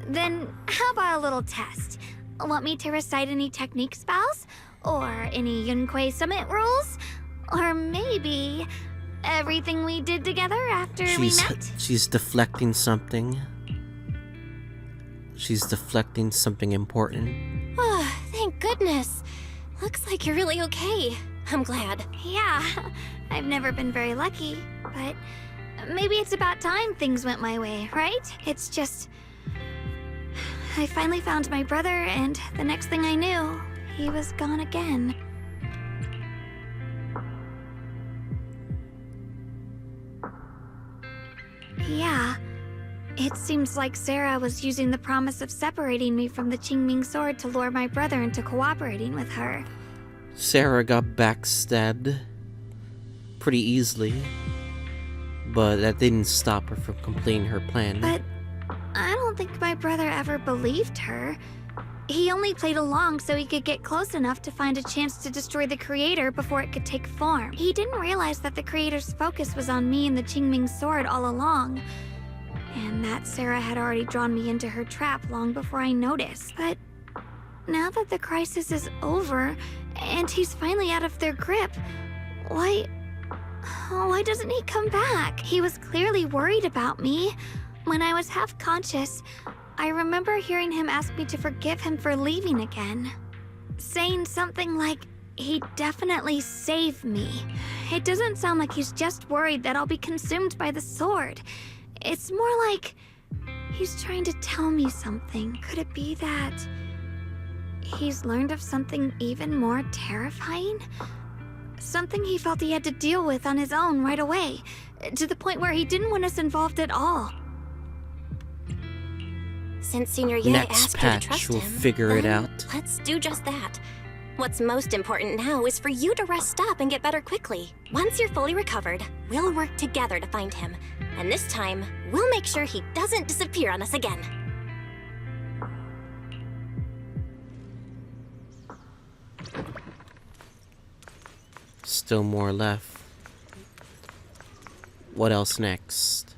Then how about a little test? Want me to recite any technique spells? Or any Yunquei Summit rules? Or maybe everything we did together after we met? She's deflecting something. She's deflecting something important. Oh, thank goodness. Looks like you're really okay. I'm glad. Yeah, I've never been very lucky, but maybe it's about time things went my way, right? It's just... I finally found my brother, and the next thing I knew, he was gone again. Yeah, it seems like Sarah was using the promise of separating me from the Qingming Sword to lure my brother into cooperating with her. Sarah got backstabbed pretty easily, but that didn't stop her from completing her plan. But I don't think my brother ever believed her. He only played along so he could get close enough to find a chance to destroy the creator before it could take form. He didn't realize that the creator's focus was on me and the Qingming Sword all along, and that Sarah had already drawn me into her trap long before I noticed. But now that the crisis is over, and he's finally out of their grip, why doesn't he come back? He was clearly worried about me. When I was half conscious, I remember hearing him ask me to forgive him for leaving again, saying something like, he'd definitely save me. It doesn't sound like he's just worried that I'll be consumed by the sword. It's more like he's trying to tell me something. Could it be that he's learned of something even more terrifying? Something he felt he had to deal with on his own right away, to the point where he didn't want us involved at all. Since Senior Ye asked you to trust we'll him, figure it then out. let's do just that. What's most important now is for you to rest up and get better quickly. Once you're fully recovered, we'll work together to find him. And this time, we'll make sure he doesn't disappear on us again. Still more left. What else next?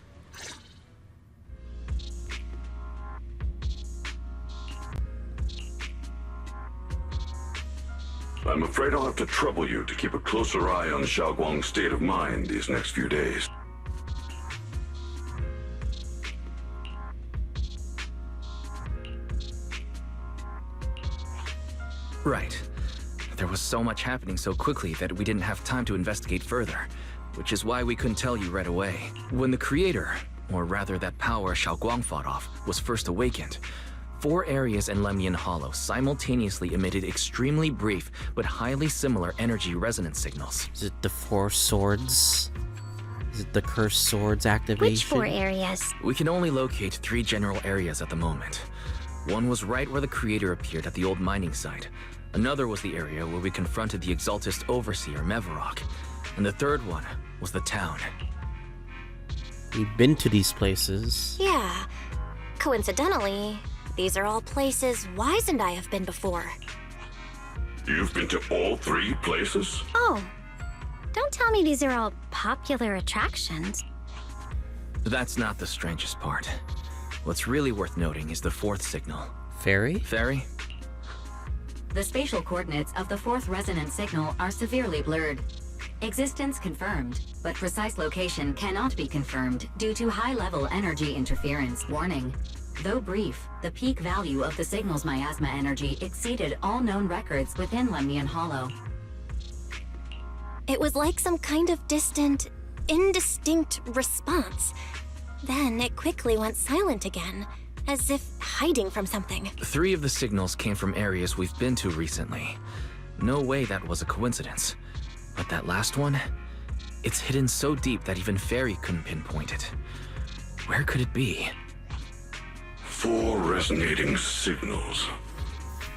I'm afraid I'll have to trouble you to keep a closer eye on Zhao Guang's state of mind these next few days. Right. There was so much happening so quickly that we didn't have time to investigate further, which is why we couldn't tell you right away. When the creator, or rather that power Zhao Guang fought off, was first awakened, 4 areas in Lemnian Hollow simultaneously emitted extremely brief but highly similar energy resonance signals. Is it the 4 swords? Is it the cursed swords activation? Which 4 areas? We can only locate 3 general areas at the moment. One was right where the creator appeared at the old mining site. Another was the area where we confronted the Exaltist Overseer Mevarok. And the third one was the town. We've been to these places. Yeah. Coincidentally, these are all places Wise and I have been before. You've been to all 3 places? Oh, don't tell me these are all popular attractions. That's not the strangest part. What's really worth noting is the 4th signal. Fairy? Fairy? The spatial coordinates of the 4th resonance signal are severely blurred. Existence confirmed, but precise location cannot be confirmed due to high-level energy interference. Warning. Though brief, the peak value of the signal's miasma energy exceeded all known records within Lemnian Hollow. It was like some kind of distant, indistinct response. Then it quickly went silent again, as if hiding from something. 3 of the signals came from areas we've been to recently. No way that was a coincidence. But that last one, it's hidden so deep that even Fairy couldn't pinpoint it. Where could it be? 4 resonating signals.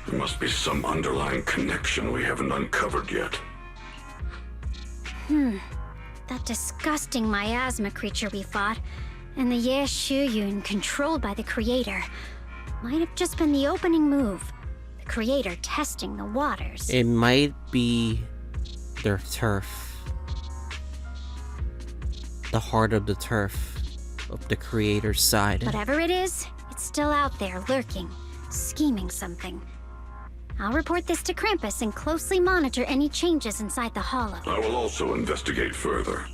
There must be some underlying connection we haven't uncovered yet. That disgusting miasma creature we fought, and the Ye Shiyuan controlled by the Creator, might have just been the opening move. The Creator testing the waters. It might be their turf. The heart of the turf of the Creator's side. Whatever it is, it's still out there lurking, scheming something. I'll report this to Krampus and closely monitor any changes inside the hollow. I will also investigate further.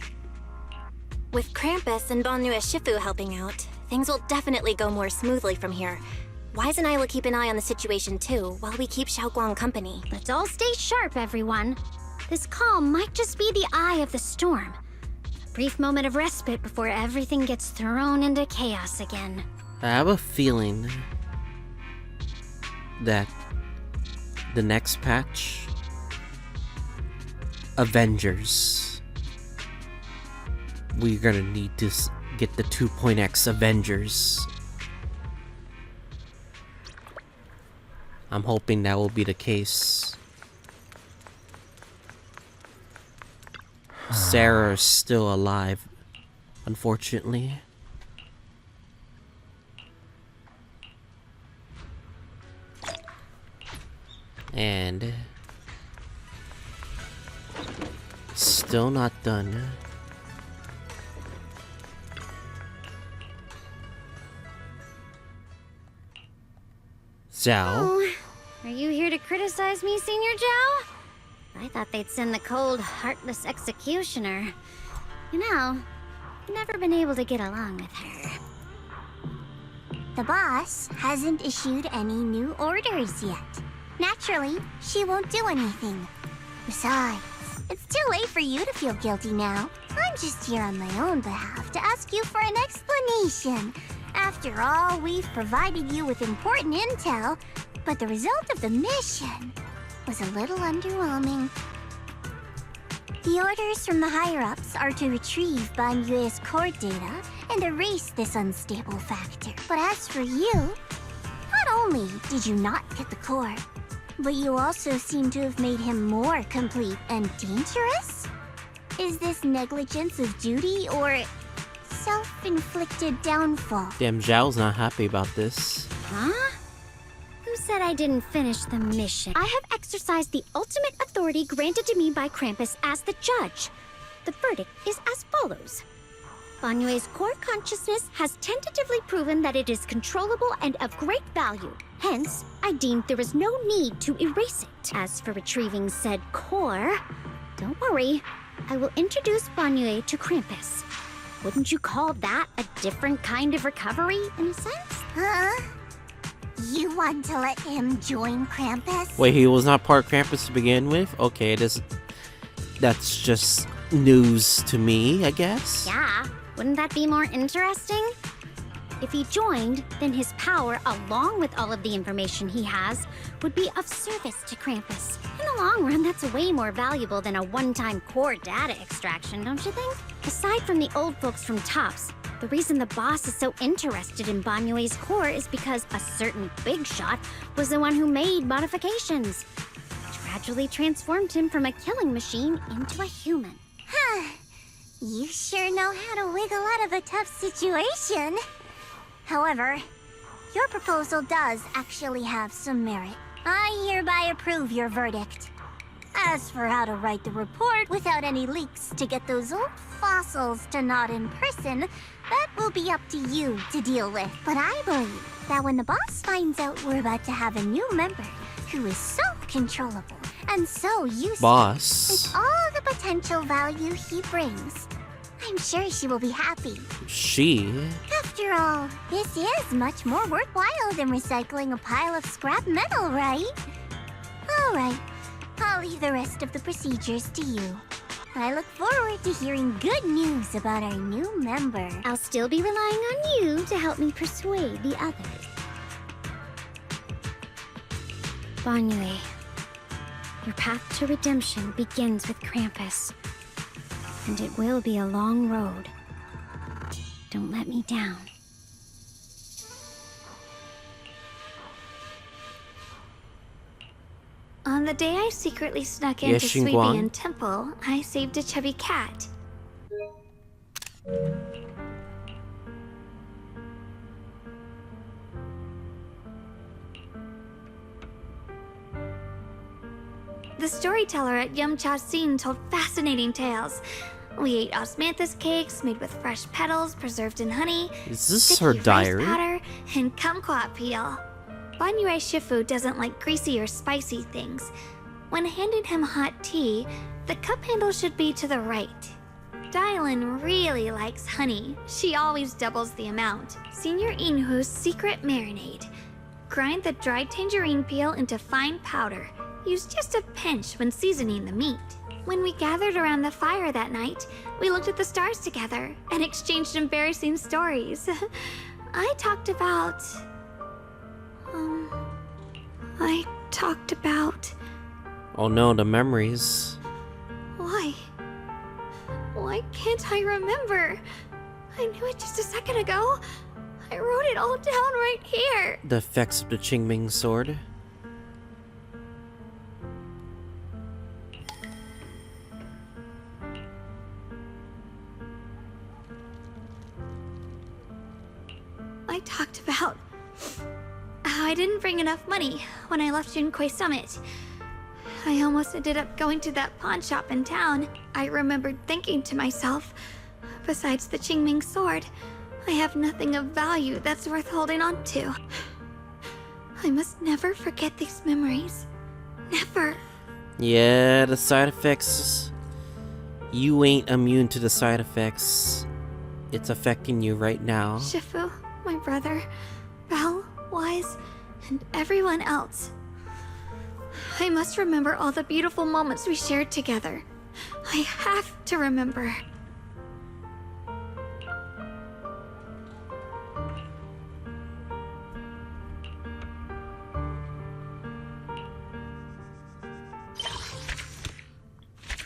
With Krampus and Banyue Shifu helping out, things will definitely go more smoothly from here. Wise and I will keep an eye on the situation too, while we keep Xiaoguang company. Let's all stay sharp, everyone. This calm might just be the eye of the storm. A brief moment of respite before everything gets thrown into chaos again. I have a feeling that the next patch, Avengers, we're gonna need to get the 2.x Avengers. I'm hoping that will be the case. Sarah's still alive, unfortunately. And still not done. Zhao. Oh, are you here to criticize me, Senior Zhao? I thought they'd send the cold, heartless executioner. You know, I've never been able to get along with her. The boss hasn't issued any new orders yet. Naturally, she won't do anything. Besides, it's too late for you to feel guilty now. I'm just here on my own behalf to ask you for an explanation. After all, we've provided you with important intel, but the result of the mission was a little underwhelming. The orders from the higher-ups are to retrieve Banyue's core data and erase this unstable factor. But as for you, not only did you not get the core, but you also seem to have made him more complete and dangerous? Is this negligence of duty or self-inflicted downfall? Damn, Zhao's not happy about this. Huh? Who said I didn't finish the mission? I have exercised the ultimate authority granted to me by Krampus as the judge. The verdict is as follows. Banyue's core consciousness has tentatively proven that it is controllable and of great value. Hence, I deemed there is no need to erase it. As for retrieving said core, don't worry. I will introduce Banyue to Krampus. Wouldn't you call that a different kind of recovery, in a sense? Huh? You want to let him join Krampus? Wait, he was not part of Krampus to begin with? Okay, that's just news to me, I guess. Yeah, wouldn't that be more interesting? If he joined, then his power, along with all of the information he has, would be of service to Krampus. In the long run, that's way more valuable than a one-time core data extraction, don't you think? Aside from the old folks from TOPS, the reason the boss is so interested in Banyue's core is because a certain big shot was the one who made modifications. Gradually transformed him from a killing machine into a human. Huh. You sure know how to wiggle out of a tough situation. However, your proposal does actually have some merit. I hereby approve your verdict. As for how to write the report without any leaks to get those old fossils to nod in person, that will be up to you to deal with. But I believe that when the boss finds out we're about to have a new member who is so controllable and so useful with all the potential value he brings, I'm sure she will be happy. She? After all, this is much more worthwhile than recycling a pile of scrap metal, right? Alright, I'll leave the rest of the procedures to you. I look forward to hearing good news about our new member. I'll still be relying on you to help me persuade the others. Banyue, your path to redemption begins with Krampus. And it will be a long road. Don't let me down. On the day I secretly snuck Ye into Shunguang. Sweebian Temple, I saved a chubby cat. The storyteller at Yumcha Scene told fascinating tales. We ate osmanthus cakes made with fresh petals preserved in honey, Is this sticky her rice diary? powder, and kumquat peel. Banyue Shifu doesn't like greasy or spicy things. When handing him hot tea, the cup handle should be to the right. Dialyn really likes honey. She always doubles the amount. Senior Inhu's secret marinade. Grind the dried tangerine peel into fine powder. Use just a pinch when seasoning the meat. When we gathered around the fire that night, we looked at the stars together and exchanged embarrassing stories. I talked about... Oh no, the memories. Why? Why can't I remember? I knew it just a second ago. I wrote it all down right here. The effects of the Qingming Sword. I talked about how I didn't bring enough money when I left Yunquay Summit. I almost ended up going to that pawn shop in town. I remembered thinking to myself, besides the Qingming Sword, I have nothing of value that's worth holding on to. I must never forget these memories. Never. Yeah, the side effects. You ain't immune to the side effects. It's affecting you right now. Shifu, my brother, Belle, Wise, and everyone else. I must remember all the beautiful moments we shared together. I have to remember.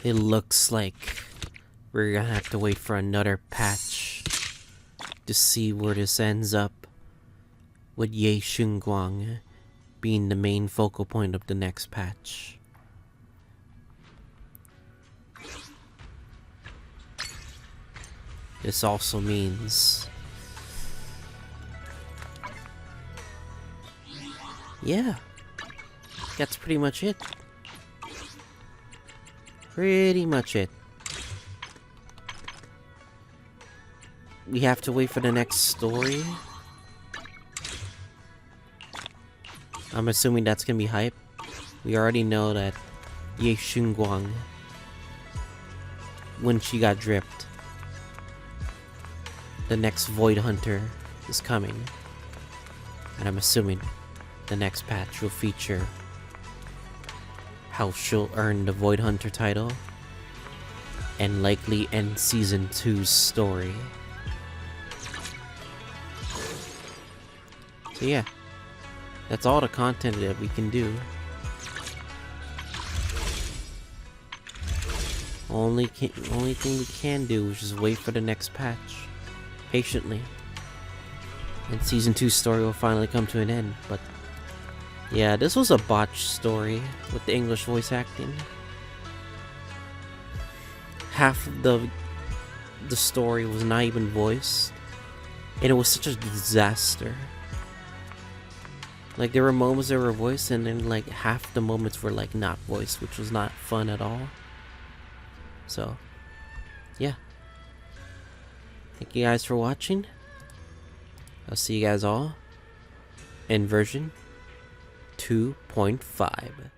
It looks like we're gonna have to wait for another patch to see where this ends up, with Ye Shunguang being the main focal point of the next patch. This also means... yeah, that's pretty much it. Pretty much it. We have to wait for the next story. I'm assuming that's gonna be hype. We already know that Ye Shunguang, when she got dripped, the next Void Hunter is coming. And I'm assuming the next patch will feature how she'll earn the Void Hunter title and likely end Season 2's story. So yeah, that's all the content that we can do. Only thing we can do is just wait for the next patch patiently, and Season 2's story will finally come to an end. But yeah, this was a botched story with the English voice acting. Half of the story was not even voiced, and it was such a disaster. Like, there were moments that were voiced, and then like half the moments were like not voiced, which was not fun at all. So yeah, thank you guys for watching. I'll see you guys all in version 2.5.